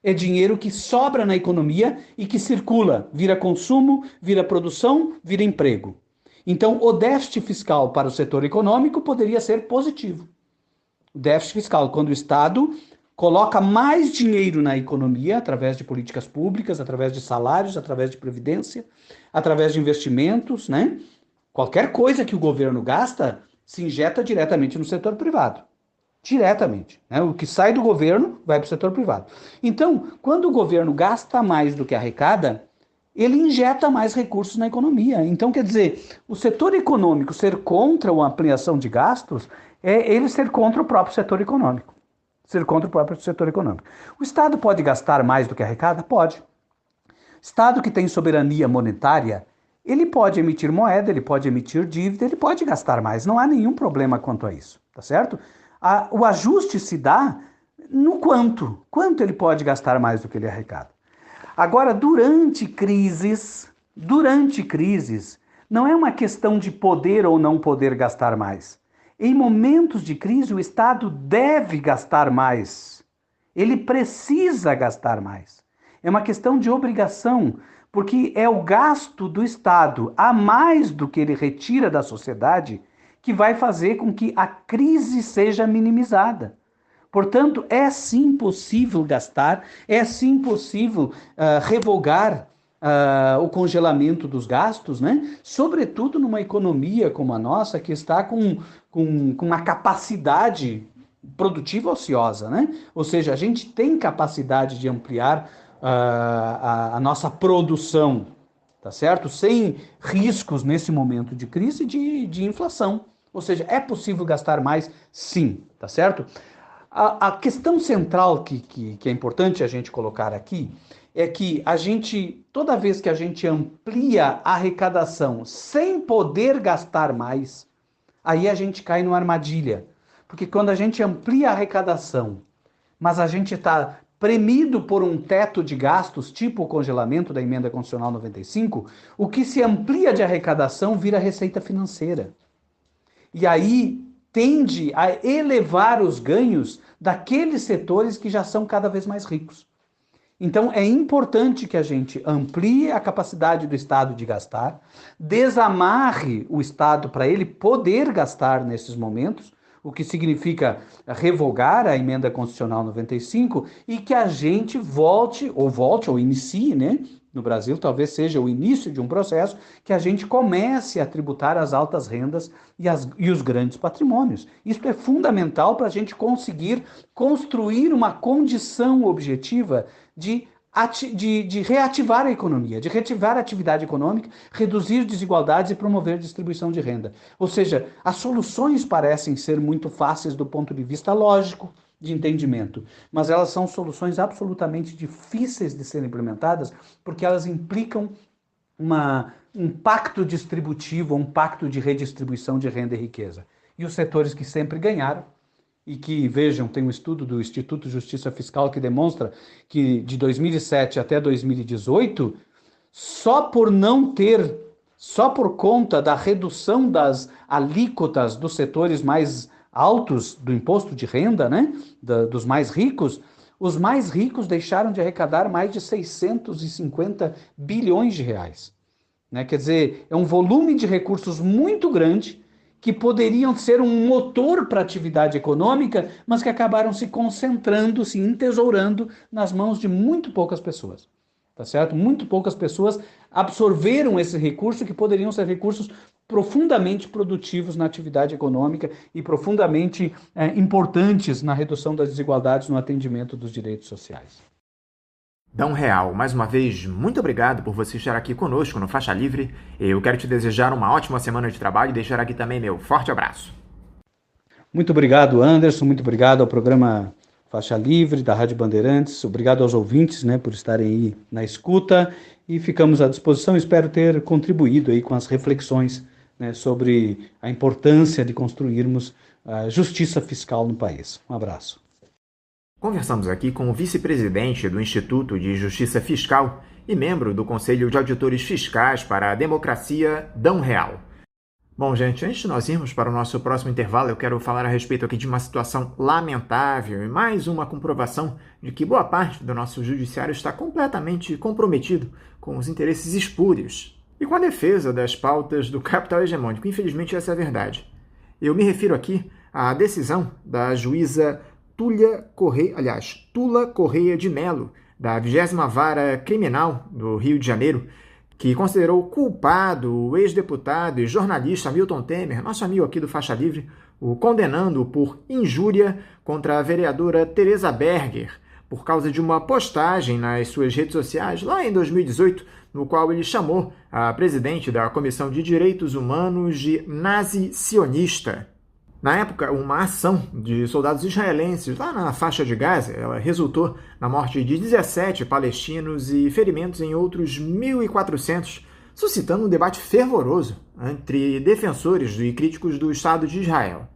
É dinheiro que sobra na economia e que circula, vira consumo, vira produção, vira emprego. Então, o déficit fiscal para o setor econômico poderia ser positivo. O déficit fiscal, quando o Estado coloca mais dinheiro na economia, através de políticas públicas, através de salários, através de previdência, através de investimentos, né? Qualquer coisa que o governo gasta se injeta diretamente no setor privado. Diretamente. Né? O que sai do governo vai para o setor privado. Então, quando o governo gasta mais do que arrecada, ele injeta mais recursos na economia. Então, quer dizer, o setor econômico ser contra a ampliação de gastos é ele ser contra o próprio setor econômico. Ser contra o próprio setor econômico. O Estado pode gastar mais do que arrecada? Pode. Estado que tem soberania monetária, ele pode emitir moeda, ele pode emitir dívida, ele pode gastar mais. Não há nenhum problema quanto a isso, tá certo? O ajuste se dá no quanto. Quanto ele pode gastar mais do que ele arrecada. Agora, durante crises, não é uma questão de poder ou não poder gastar mais. Em momentos de crise, o Estado deve gastar mais. Ele precisa gastar mais. É uma questão de obrigação, porque é o gasto do Estado a mais do que ele retira da sociedade que vai fazer com que a crise seja minimizada. Portanto, é sim possível gastar, é sim possível revogar o congelamento dos gastos, né? Sobretudo numa economia como a nossa, que está com uma capacidade produtiva ociosa, né? Ou seja, a gente tem capacidade de ampliar a nossa produção, tá certo? Sem riscos nesse momento de crise de inflação. Ou seja, é possível gastar mais? Sim, tá certo? A questão central que é importante a gente colocar aqui é que a gente, toda vez que a gente amplia a arrecadação sem poder gastar mais, aí a gente cai numa armadilha. Porque quando a gente amplia a arrecadação, mas a gente está premido por um teto de gastos, tipo o congelamento da Emenda Constitucional 95, o que se amplia de arrecadação vira receita financeira. E aí tende a elevar os ganhos daqueles setores que já são cada vez mais ricos. Então, é importante que a gente amplie a capacidade do Estado de gastar, desamarre o Estado para ele poder gastar nesses momentos, o que significa revogar a emenda constitucional 95 e que a gente volte ou inicie, né? No Brasil, talvez seja o início de um processo que a gente comece a tributar as altas rendas e os grandes patrimônios. Isso é fundamental para a gente conseguir construir uma condição objetiva de reativar a economia, de reativar a atividade econômica, reduzir desigualdades e promover distribuição de renda. Ou seja, as soluções parecem ser muito fáceis do ponto de vista lógico, de entendimento, mas elas são soluções absolutamente difíceis de serem implementadas porque elas implicam um pacto distributivo, um pacto de redistribuição de renda e riqueza. E os setores que sempre ganharam, e que, vejam, tem um estudo do Instituto de Justiça Fiscal que demonstra que de 2007 até 2018, só por conta da redução das alíquotas dos setores mais altos do imposto de renda, né, dos mais ricos, os mais ricos deixaram de arrecadar mais de 650 bilhões de reais. Né? Quer dizer, é um volume de recursos muito grande que poderiam ser um motor para a atividade econômica, mas que acabaram se concentrando, se entesourando nas mãos de muito poucas pessoas. Tá certo? Muito poucas pessoas absorveram esse recurso que poderiam ser recursos profundamente produtivos na atividade econômica e profundamente importantes na redução das desigualdades no atendimento dos direitos sociais. Dão Real, mais uma vez, muito obrigado por você estar aqui conosco no Faixa Livre. Eu quero te desejar uma ótima semana de trabalho e deixar aqui também meu forte abraço. Muito obrigado, Anderson. Muito obrigado ao programa Faixa Livre da Rádio Bandeirantes. Obrigado aos ouvintes, né, por estarem aí na escuta. E ficamos à disposição. Espero ter contribuído aí com as reflexões, né, sobre a importância de construirmos a justiça fiscal no país. Um abraço. Conversamos aqui com o vice-presidente do Instituto de Justiça Fiscal e membro do Conselho de Auditores Fiscais para a Democracia, Dão Real. Bom, gente, antes de nós irmos para o nosso próximo intervalo, eu quero falar a respeito aqui de uma situação lamentável e mais uma comprovação de que boa parte do nosso judiciário está completamente comprometido com os interesses espúrios e com a defesa das pautas do capital hegemônico. Infelizmente, essa é a verdade. Eu me refiro aqui à decisão da juíza Tula Correia de Mello, da 20ª Vara Criminal do Rio de Janeiro, que considerou culpado o ex-deputado e jornalista Milton Temer, nosso amigo aqui do Faixa Livre, o condenando por injúria contra a vereadora Tereza Berger, por causa de uma postagem nas suas redes sociais, lá em 2018, no qual ele chamou a presidente da Comissão de Direitos Humanos de nazi-sionista. Na época, uma ação de soldados israelenses lá na faixa de Gaza, ela resultou na morte de 17 palestinos e ferimentos em outros 1.400, suscitando um debate fervoroso entre defensores e críticos do Estado de Israel.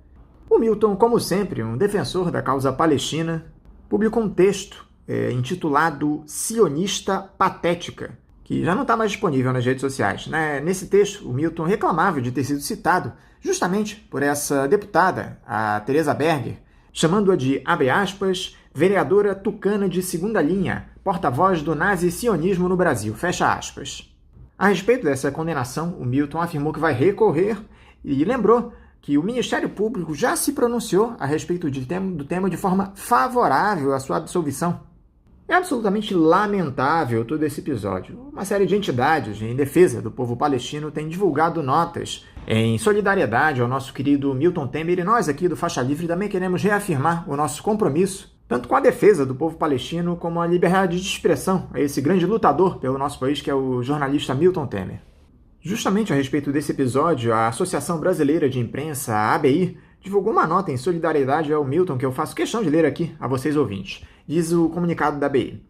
O Milton, como sempre, um defensor da causa palestina, publicou um texto intitulado Sionista Patética, que já não está mais disponível nas redes sociais. Nesse texto, o Milton reclamava de ter sido citado justamente por essa deputada, a Tereza Berger, chamando-a de, abre aspas, vereadora tucana de segunda linha, porta-voz do nazi-sionismo no Brasil, fecha aspas. A respeito dessa condenação, o Milton afirmou que vai recorrer e lembrou que o Ministério Público já se pronunciou a respeito do tema de forma favorável à sua absolvição. É absolutamente lamentável todo esse episódio. Uma série de entidades em defesa do povo palestino tem divulgado notas em solidariedade ao nosso querido Milton Temer, e nós aqui do Faixa Livre também queremos reafirmar o nosso compromisso, tanto com a defesa do povo palestino como a liberdade de expressão a esse grande lutador pelo nosso país, que é o jornalista Milton Temer. Justamente a respeito desse episódio, a Associação Brasileira de Imprensa, a ABI, divulgou uma nota em solidariedade ao Milton, que eu faço questão de ler aqui a vocês ouvintes. Diz o comunicado da ABI.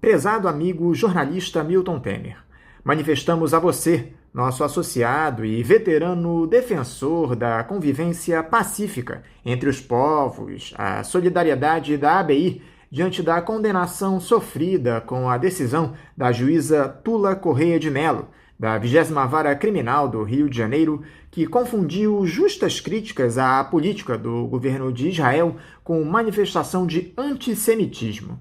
Prezado amigo jornalista Milton Temer, manifestamos a você, nosso associado e veterano defensor da convivência pacífica entre os povos, a solidariedade da ABI diante da condenação sofrida com a decisão da juíza Tula Correia de Mello, da 20ª Vara Criminal do Rio de Janeiro, que confundiu justas críticas à política do governo de Israel com manifestação de antissemitismo.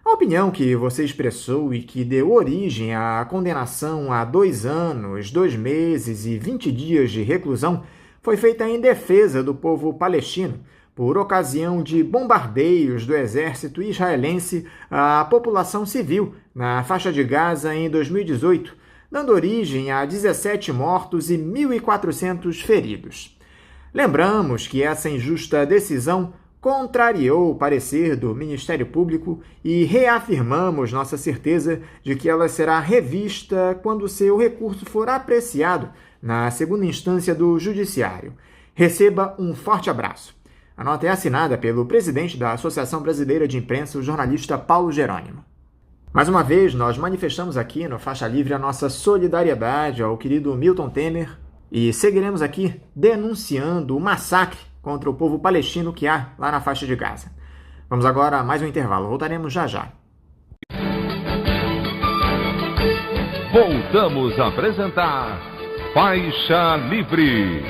A opinião que você expressou e que deu origem à condenação a 2 anos, 2 meses e 20 dias de reclusão foi feita em defesa do povo palestino, por ocasião de bombardeios do exército israelense à população civil na faixa de Gaza em 2018, dando origem a 17 mortos e 1.400 feridos. Lembramos que essa injusta decisão contrariou o parecer do Ministério Público e reafirmamos nossa certeza de que ela será revista quando seu recurso for apreciado na segunda instância do Judiciário. Receba um forte abraço. A nota é assinada pelo presidente da Associação Brasileira de Imprensa, o jornalista Paulo Jerônimo. Mais uma vez, nós manifestamos aqui no Faixa Livre a nossa solidariedade ao querido Milton Temer e seguiremos aqui denunciando o massacre contra o povo palestino que há lá na faixa de Gaza. Vamos agora a mais um intervalo. Voltaremos já já. Voltamos a apresentar Faixa Livre.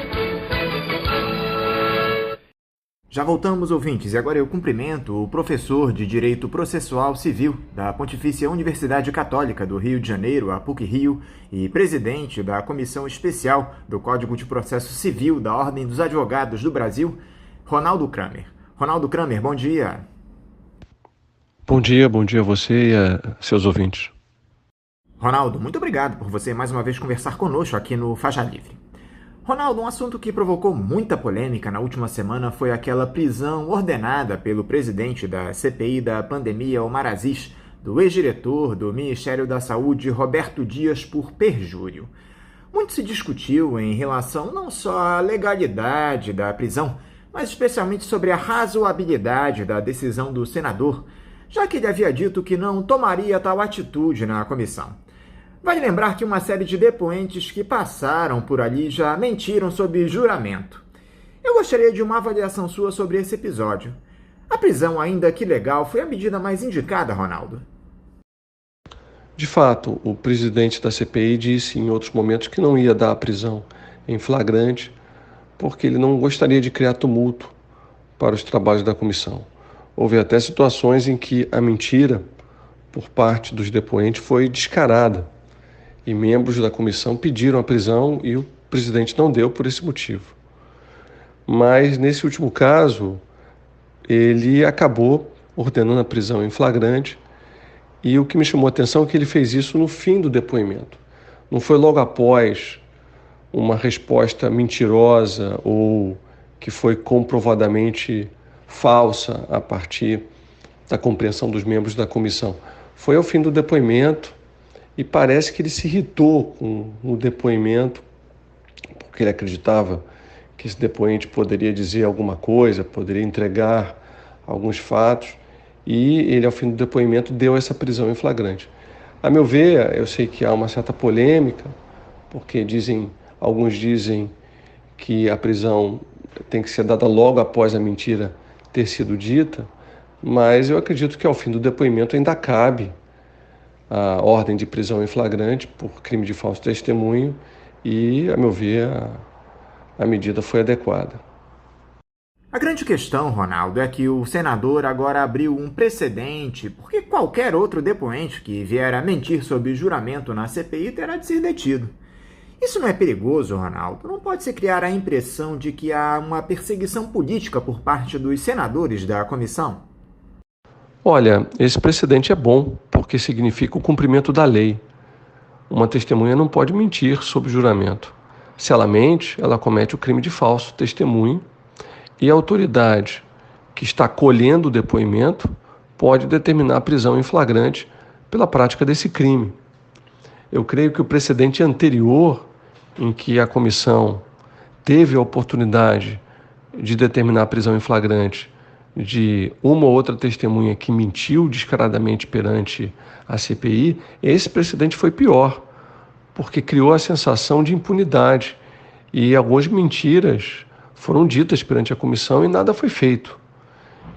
Já voltamos, ouvintes, e agora eu cumprimento o professor de Direito Processual Civil da Pontifícia Universidade Católica do Rio de Janeiro, a PUC-Rio, e presidente da Comissão Especial do Código de Processo Civil da Ordem dos Advogados do Brasil, Ronaldo Kramer. Ronaldo Kramer, bom dia. Bom dia a você e a seus ouvintes. Ronaldo, muito obrigado por você mais uma vez conversar conosco aqui no Faixa Livre. Ronaldo, um assunto que provocou muita polêmica na última semana foi aquela prisão ordenada pelo presidente da CPI da pandemia, Omar Aziz, do ex-diretor do Ministério da Saúde, Roberto Dias, por perjúrio. Muito se discutiu em relação não só à legalidade da prisão, mas especialmente sobre a razoabilidade da decisão do senador, já que ele havia dito que não tomaria tal atitude na comissão. Vale lembrar que uma série de depoentes que passaram por ali já mentiram sob juramento. Eu gostaria de uma avaliação sua sobre esse episódio. A prisão, ainda que legal, foi a medida mais indicada, Ronaldo? De fato, o presidente da CPI disse em outros momentos que não ia dar a prisão em flagrante, porque ele não gostaria de criar tumulto para os trabalhos da comissão. Houve até situações em que a mentira, por parte dos depoentes, foi descarada. E membros da comissão pediram a prisão e o presidente não deu por esse motivo. Mas, nesse último caso, ele acabou ordenando a prisão em flagrante e o que me chamou a atenção é que ele fez isso no fim do depoimento. Não foi logo após uma resposta mentirosa ou que foi comprovadamente falsa a partir da compreensão dos membros da comissão. Foi ao fim do depoimento. E parece que ele se irritou com o depoimento, porque ele acreditava que esse depoente poderia dizer alguma coisa, poderia entregar alguns fatos, e ele, ao fim do depoimento, deu essa prisão em flagrante. A meu ver, eu sei que há uma certa polêmica, porque alguns dizem que a prisão tem que ser dada logo após a mentira ter sido dita, mas eu acredito que ao fim do depoimento ainda cabe a ordem de prisão em flagrante por crime de falso testemunho e, a meu ver, a medida foi adequada. A grande questão, Ronaldo, é que o senador agora abriu um precedente porque qualquer outro depoente que vier a mentir sob juramento na CPI terá de ser detido. Isso não é perigoso, Ronaldo? Não pode se criar a impressão de que há uma perseguição política por parte dos senadores da comissão? Olha, esse precedente é bom, porque significa o cumprimento da lei. Uma testemunha não pode mentir sob juramento. Se ela mente, ela comete o crime de falso testemunho e a autoridade que está colhendo o depoimento pode determinar a prisão em flagrante pela prática desse crime. Eu creio que o precedente anterior, em que a comissão teve a oportunidade de determinar a prisão em flagrante de uma ou outra testemunha que mentiu descaradamente perante a CPI, esse precedente foi pior, porque criou a sensação de impunidade e algumas mentiras foram ditas perante a comissão e nada foi feito.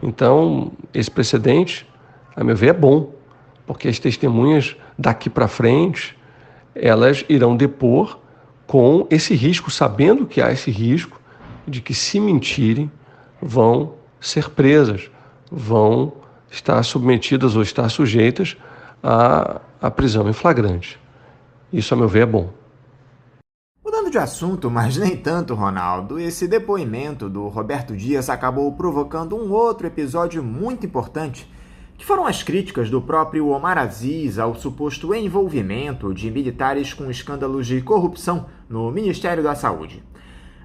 Então, esse precedente, a meu ver, é bom, porque as testemunhas daqui para frente, elas irão depor com esse risco, sabendo que há esse risco de que, se mentirem, vão ser presas, vão estar submetidas ou estar sujeitas à prisão em flagrante. Isso, a meu ver, é bom. Mudando de assunto, mas nem tanto, Ronaldo, esse depoimento do Roberto Dias acabou provocando um outro episódio muito importante, que foram as críticas do próprio Omar Aziz ao suposto envolvimento de militares com escândalos de corrupção no Ministério da Saúde.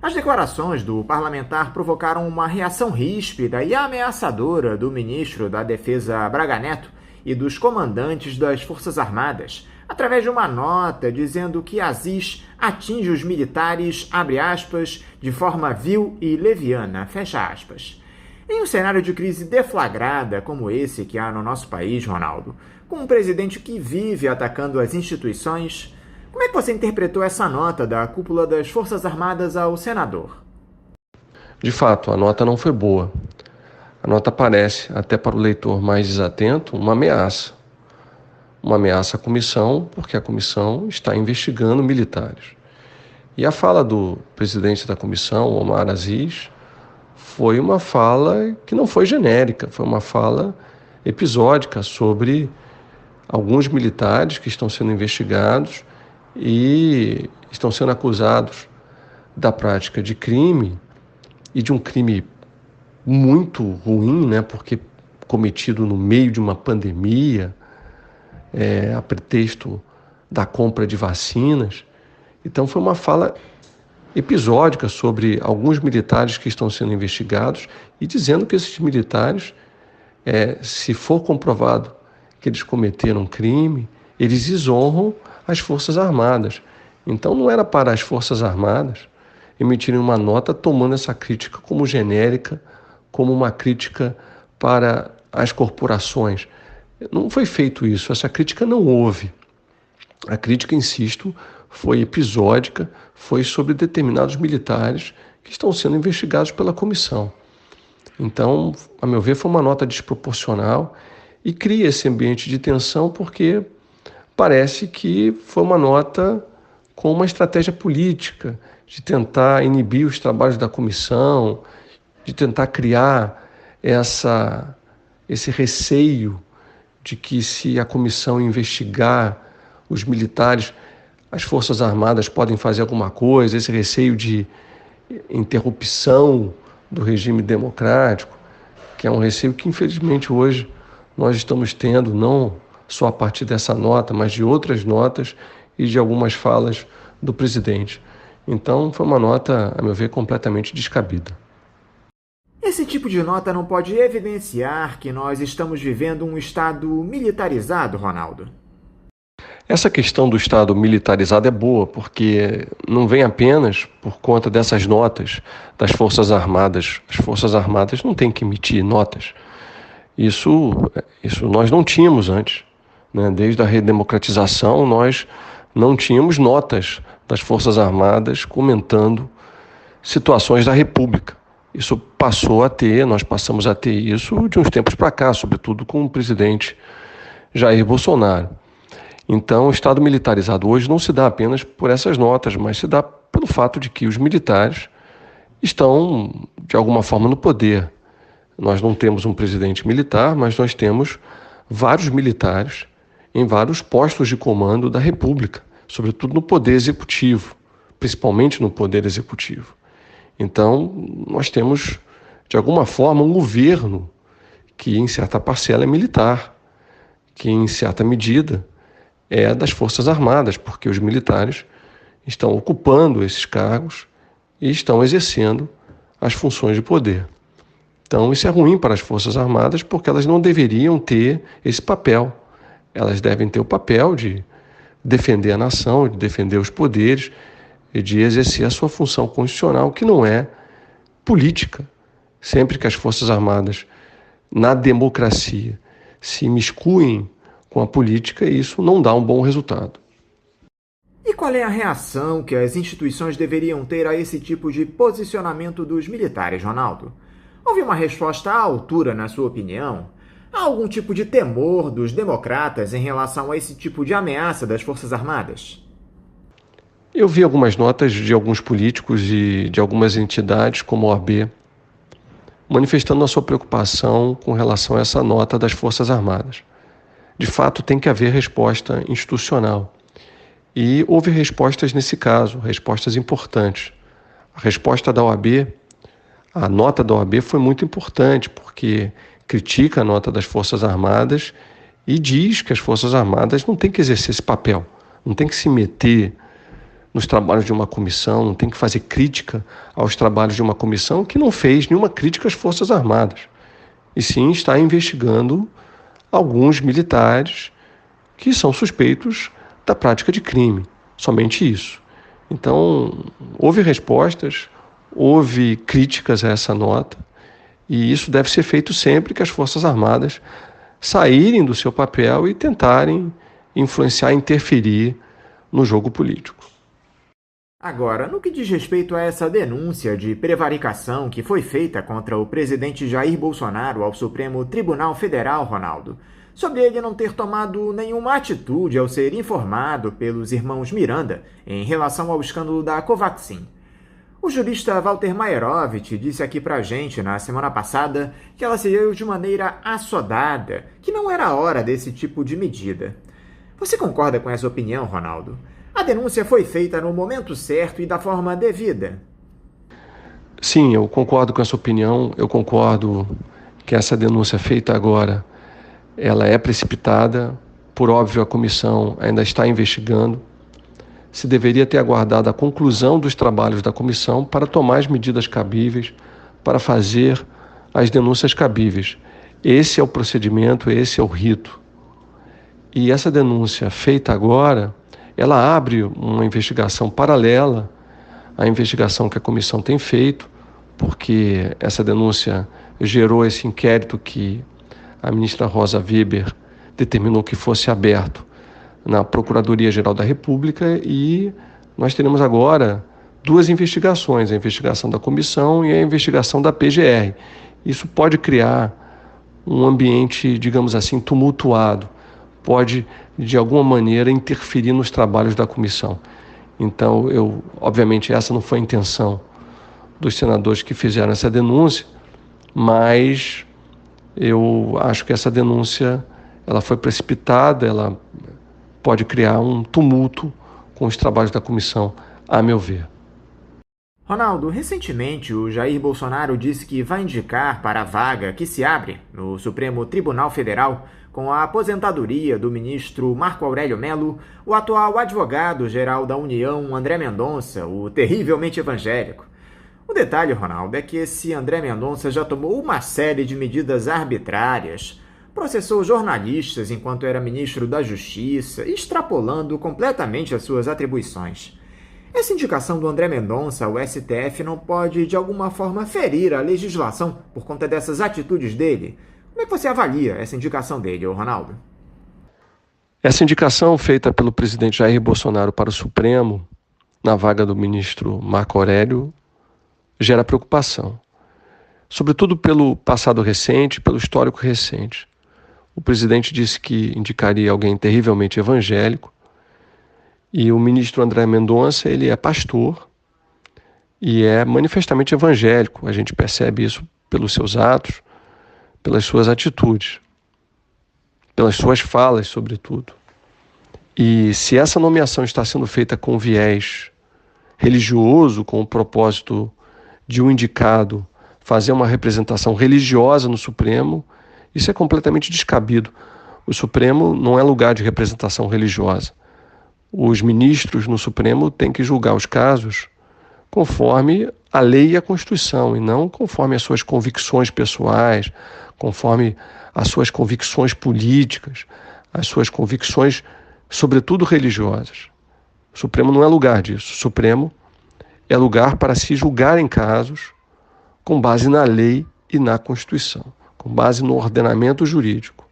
As declarações do parlamentar provocaram uma reação ríspida e ameaçadora do ministro da Defesa Braga Neto e dos comandantes das Forças Armadas, através de uma nota dizendo que Aziz atinge os militares, abre aspas, de forma vil e leviana, fecha aspas. Em um cenário de crise deflagrada como esse que há no nosso país, Ronaldo, com um presidente que vive atacando as instituições, como é que você interpretou essa nota da cúpula das Forças Armadas ao senador? De fato, a nota não foi boa. A nota parece, até para o leitor mais desatento, uma ameaça. Uma ameaça à comissão, porque a comissão está investigando militares. E a fala do presidente da comissão, Omar Aziz, foi uma fala que não foi genérica, foi uma fala episódica sobre alguns militares que estão sendo investigados e estão sendo acusados da prática de crime, e de um crime muito ruim, né, porque cometido no meio de uma pandemia, a pretexto da compra de vacinas. Então foi uma fala episódica sobre alguns militares que estão sendo investigados e dizendo que esses militares, se for comprovado que eles cometeram crime, eles desonram as Forças Armadas. Então não era para as Forças Armadas emitirem uma nota tomando essa crítica como genérica, como uma crítica para as corporações. Não foi feito isso, essa crítica não houve. A crítica, insisto, foi episódica, foi sobre determinados militares que estão sendo investigados pela comissão. Então, a meu ver, foi uma nota desproporcional e cria esse ambiente de tensão porque parece que foi uma nota com uma estratégia política de tentar inibir os trabalhos da comissão, de tentar criar esse receio de que, se a comissão investigar os militares, as Forças Armadas podem fazer alguma coisa, esse receio de interrupção do regime democrático, que é um receio que, infelizmente, hoje nós estamos tendo, não só a partir dessa nota, mas de outras notas e de algumas falas do presidente. Então, foi uma nota, a meu ver, completamente descabida. Esse tipo de nota não pode evidenciar que nós estamos vivendo um Estado militarizado, Ronaldo? Essa questão do Estado militarizado é boa, porque não vem apenas por conta dessas notas das Forças Armadas. As Forças Armadas não têm que emitir notas. Isso nós não tínhamos antes, né? Desde a redemocratização, nós não tínhamos notas das Forças Armadas comentando situações da República. Isso nós passamos a ter isso de uns tempos para cá, sobretudo com o presidente Jair Bolsonaro. Então, o Estado militarizado hoje não se dá apenas por essas notas, mas se dá pelo fato de que os militares estão, de alguma forma, no poder. Nós não temos um presidente militar, mas nós temos vários militares em vários postos de comando da República, sobretudo no Poder Executivo, principalmente no Poder Executivo. Então, nós temos, de alguma forma, um governo que, em certa parcela, é militar, que, em certa medida, é das Forças Armadas, porque os militares estão ocupando esses cargos e estão exercendo as funções de poder. Então, isso é ruim para as Forças Armadas, porque elas não deveriam ter esse papel. Elas devem ter o papel de defender a nação, de defender os poderes e de exercer a sua função constitucional, que não é política. Sempre que as Forças Armadas, na democracia, se imiscuem com a política, isso não dá um bom resultado. E qual é a reação que as instituições deveriam ter a esse tipo de posicionamento dos militares, Ronaldo? Houve uma resposta à altura, na sua opinião? Há algum tipo de temor dos democratas em relação a esse tipo de ameaça das Forças Armadas? Eu vi algumas notas de alguns políticos e de algumas entidades, como a OAB, manifestando a sua preocupação com relação a essa nota das Forças Armadas. De fato, tem que haver resposta institucional. E houve respostas nesse caso, respostas importantes. A resposta da OAB, a nota da OAB foi muito importante, porque critica a nota das Forças Armadas e diz que as Forças Armadas não têm que exercer esse papel, não têm que se meter nos trabalhos de uma comissão, não tem que fazer crítica aos trabalhos de uma comissão que não fez nenhuma crítica às Forças Armadas, e sim está investigando alguns militares que são suspeitos da prática de crime, somente isso. Então, houve respostas, houve críticas a essa nota, e isso deve ser feito sempre que as Forças Armadas saírem do seu papel e tentarem influenciar, interferir no jogo político. Agora, no que diz respeito a essa denúncia de prevaricação que foi feita contra o presidente Jair Bolsonaro ao Supremo Tribunal Federal, Ronaldo, sobre ele não ter tomado nenhuma atitude ao ser informado pelos irmãos Miranda em relação ao escândalo da Covaxin. O jurista Walter Maierovitch disse aqui pra gente na semana passada que ela se deu de maneira assodada, que não era a hora desse tipo de medida. Você concorda com essa opinião, Ronaldo? A denúncia foi feita no momento certo e da forma devida. Sim, eu concordo com essa opinião. Eu concordo que essa denúncia feita agora, ela é precipitada. Por óbvio, a comissão ainda está investigando. Se deveria ter aguardado a conclusão dos trabalhos da comissão para tomar as medidas cabíveis, para fazer as denúncias cabíveis. Esse é o procedimento, esse é o rito. E essa denúncia feita agora, ela abre uma investigação paralela à investigação que a comissão tem feito, porque essa denúncia gerou esse inquérito que a ministra Rosa Weber determinou que fosse aberto na Procuradoria-Geral da República, e nós teremos agora duas investigações, a investigação da comissão e a investigação da PGR. Isso pode criar um ambiente, digamos assim, tumultuado, pode, de alguma maneira, interferir nos trabalhos da comissão. Então, obviamente, essa não foi a intenção dos senadores que fizeram essa denúncia, mas eu acho que essa denúncia ela foi precipitada, ela pode criar um tumulto com os trabalhos da comissão, a meu ver. Ronaldo, recentemente o Jair Bolsonaro disse que vai indicar para a vaga que se abre no Supremo Tribunal Federal com a aposentadoria do ministro Marco Aurélio Mello, o atual advogado-geral da União, André Mendonça, o terrivelmente evangélico. O detalhe, Ronaldo, é que esse André Mendonça já tomou uma série de medidas arbitrárias, processou jornalistas enquanto era ministro da Justiça, extrapolando completamente as suas atribuições. Essa indicação do André Mendonça ao STF não pode, de alguma forma, ferir a legislação por conta dessas atitudes dele? Como é que você avalia essa indicação dele, Ronaldo? Essa indicação feita pelo presidente Jair Bolsonaro para o Supremo, na vaga do ministro Marco Aurélio, gera preocupação, sobretudo pelo passado recente, pelo histórico recente. O presidente disse que indicaria alguém terrivelmente evangélico, e o ministro André Mendonça, ele é pastor e é manifestamente evangélico. A gente percebe isso pelos seus atos, pelas suas atitudes, pelas suas falas, sobretudo. E se essa nomeação está sendo feita com viés religioso, com o propósito de um indicado fazer uma representação religiosa no Supremo, isso é completamente descabido. O Supremo não é lugar de representação religiosa. Os ministros no Supremo têm que julgar os casos conforme a lei e a Constituição, e não conforme as suas convicções pessoais, conforme as suas convicções políticas, as suas convicções, sobretudo religiosas. O Supremo não é lugar disso. O Supremo é lugar para se julgar em casos com base na lei e na Constituição, com base no ordenamento jurídico.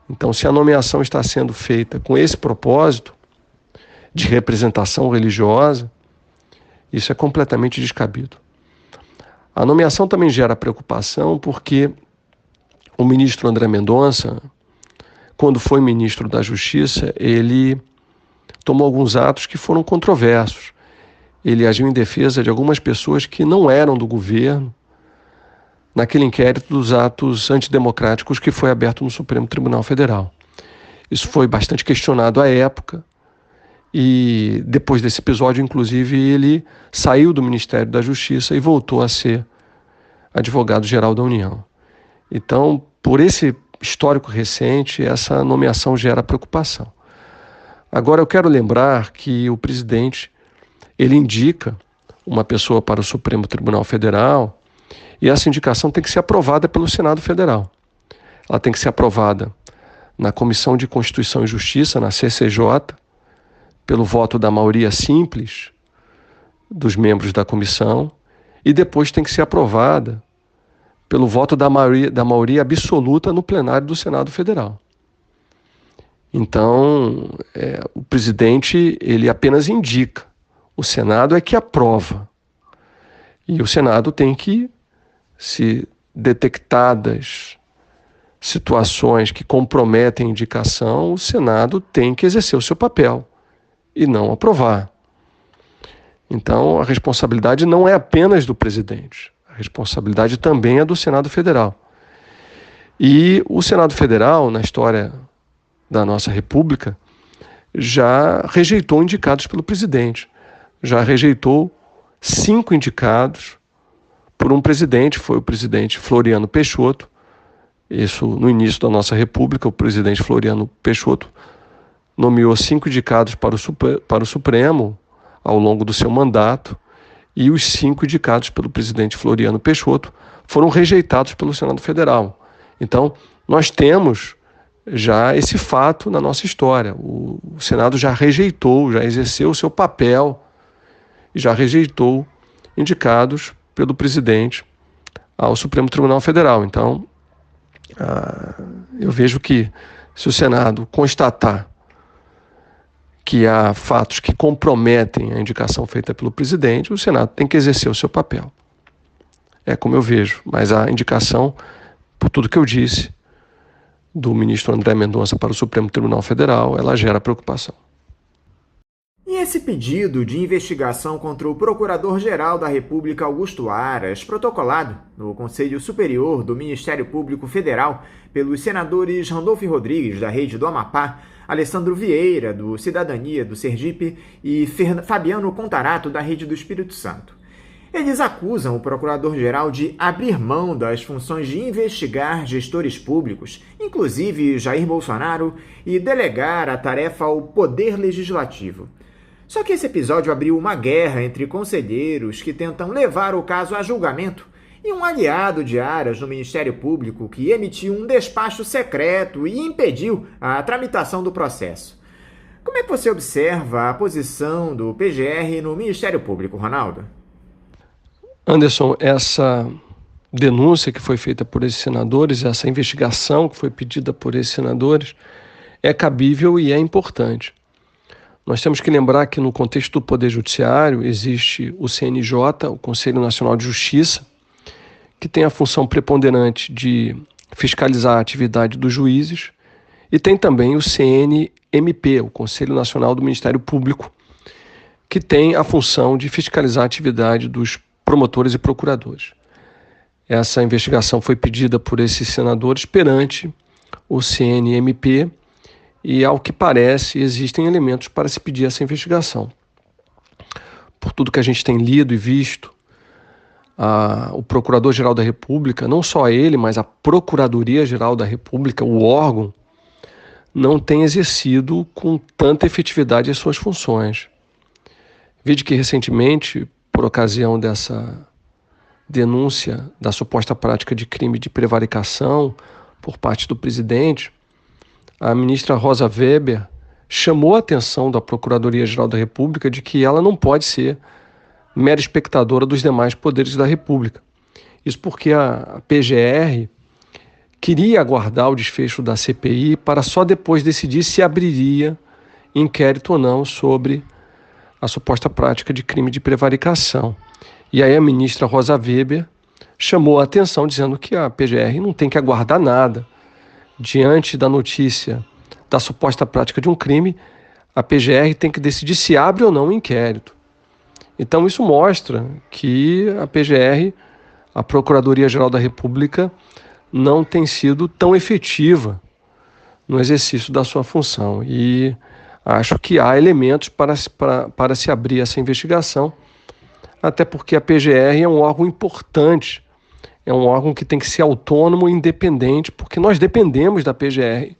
Então, se a nomeação está sendo feita com esse propósito de representação religiosa, isso é completamente descabido. A nomeação também gera preocupação porque o ministro André Mendonça, quando foi ministro da Justiça, ele tomou alguns atos que foram controversos. Ele agiu em defesa de algumas pessoas que não eram do governo, naquele inquérito dos atos antidemocráticos que foi aberto no Supremo Tribunal Federal. Isso foi bastante questionado à época e depois desse episódio, inclusive, ele saiu do Ministério da Justiça e voltou a ser advogado-geral da União. Então, por esse histórico recente, essa nomeação gera preocupação. Agora, eu quero lembrar que o presidente, ele indica uma pessoa para o Supremo Tribunal Federal e essa indicação tem que ser aprovada pelo Senado Federal. Ela tem que ser aprovada na Comissão de Constituição e Justiça, na CCJ, pelo voto da maioria simples dos membros da comissão, e depois tem que ser aprovada pelo voto da maioria absoluta no plenário do Senado Federal. Então, o presidente, ele apenas indica, o Senado é que aprova. E o Senado tem que, se detectadas situações que comprometem a indicação, o Senado tem que exercer o seu papel e não aprovar. Então, a responsabilidade não é apenas do presidente, a responsabilidade também é do Senado Federal. E o Senado Federal, na história da nossa República, já rejeitou indicados pelo presidente, já rejeitou 5 indicados por um presidente, foi o presidente Floriano Peixoto. Isso no início da nossa República, o presidente Floriano Peixoto nomeou 5 indicados para o Supremo ao longo do seu mandato, e os 5 indicados pelo presidente Floriano Peixoto foram rejeitados pelo Senado Federal. Então, nós temos já esse fato na nossa história. O Senado já rejeitou, já exerceu o seu papel e já rejeitou indicados pelo presidente ao Supremo Tribunal Federal. Então, eu vejo que se o Senado constatar que há fatos que comprometem a indicação feita pelo presidente, o Senado tem que exercer o seu papel. É como eu vejo, mas a indicação, por tudo que eu disse, do ministro André Mendonça para o Supremo Tribunal Federal, ela gera preocupação. E esse pedido de investigação contra o Procurador-Geral da República Augusto Aras, protocolado no Conselho Superior do Ministério Público Federal pelos senadores Randolfo Rodrigues, da Rede do Amapá, Alessandro Vieira, do Cidadania do Sergipe, e Fabiano Contarato, da Rede do Espírito Santo. Eles acusam o Procurador-Geral de abrir mão das funções de investigar gestores públicos, inclusive Jair Bolsonaro, e delegar a tarefa ao Poder Legislativo. Só que esse episódio abriu uma guerra entre conselheiros que tentam levar o caso a julgamento e um aliado de Aras no Ministério Público que emitiu um despacho secreto e impediu a tramitação do processo. Como é que você observa a posição do PGR no Ministério Público, Ronaldo? Anderson, essa denúncia que foi feita por esses senadores, essa investigação que foi pedida por esses senadores, é cabível e é importante. Nós temos que lembrar que no contexto do Poder Judiciário existe o CNJ, o Conselho Nacional de Justiça, que tem a função preponderante de fiscalizar a atividade dos juízes, e tem também o CNMP, o Conselho Nacional do Ministério Público, que tem a função de fiscalizar a atividade dos promotores e procuradores. Essa investigação foi pedida por esses senadores perante o CNMP e, ao que parece, existem elementos para se pedir essa investigação. Por tudo que a gente tem lido e visto, o Procurador-Geral da República, não só ele, mas a Procuradoria-Geral da República, o órgão, não tem exercido com tanta efetividade as suas funções. Vide que recentemente, por ocasião dessa denúncia da suposta prática de crime de prevaricação por parte do presidente, a ministra Rosa Weber chamou a atenção da Procuradoria-Geral da República de que ela não pode ser mera espectadora dos demais poderes da República. Isso porque a PGR queria aguardar o desfecho da CPI para só depois decidir se abriria inquérito ou não sobre a suposta prática de crime de prevaricação. E aí a ministra Rosa Weber chamou a atenção dizendo que a PGR não tem que aguardar nada. Diante da notícia da suposta prática de um crime, a PGR tem que decidir se abre ou não o inquérito. Então isso mostra que a PGR a Procuradoria-Geral da República não tem sido tão efetiva no exercício da sua função. E acho que há elementos para se abrir essa investigação, até porque a PGR é um órgão importante, é um órgão que tem que ser autônomo e independente, porque nós dependemos da PGR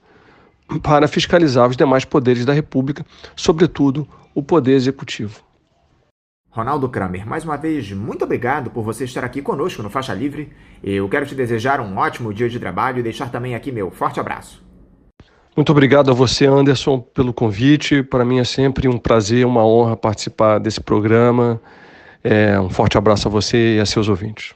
para fiscalizar os demais poderes da República, sobretudo o Poder Executivo. Ronaldo Kramer, mais uma vez, muito obrigado por você estar aqui conosco no Faixa Livre. Eu quero te desejar um ótimo dia de trabalho e deixar também aqui meu forte abraço. Muito obrigado a você, Anderson, pelo convite. Para mim é sempre um prazer, uma honra participar desse programa. Um forte abraço a você e a seus ouvintes.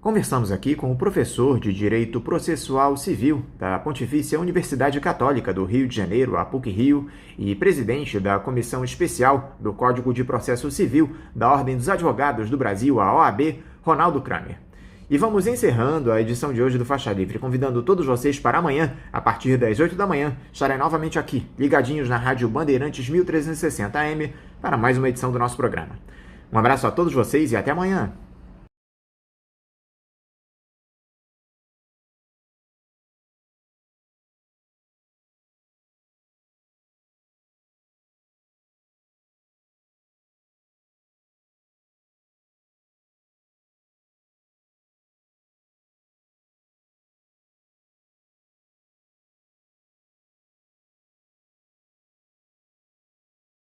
Conversamos aqui com o professor de Direito Processual Civil da Pontifícia Universidade Católica do Rio de Janeiro, a PUC-Rio, e presidente da Comissão Especial do Código de Processo Civil da Ordem dos Advogados do Brasil, a OAB, Ronaldo Kramer. E vamos encerrando a edição de hoje do Faixa Livre, convidando todos vocês para amanhã, a partir das 8 da manhã, estarem novamente aqui, ligadinhos na Rádio Bandeirantes 1360 AM, para mais uma edição do nosso programa. Um abraço a todos vocês e até amanhã!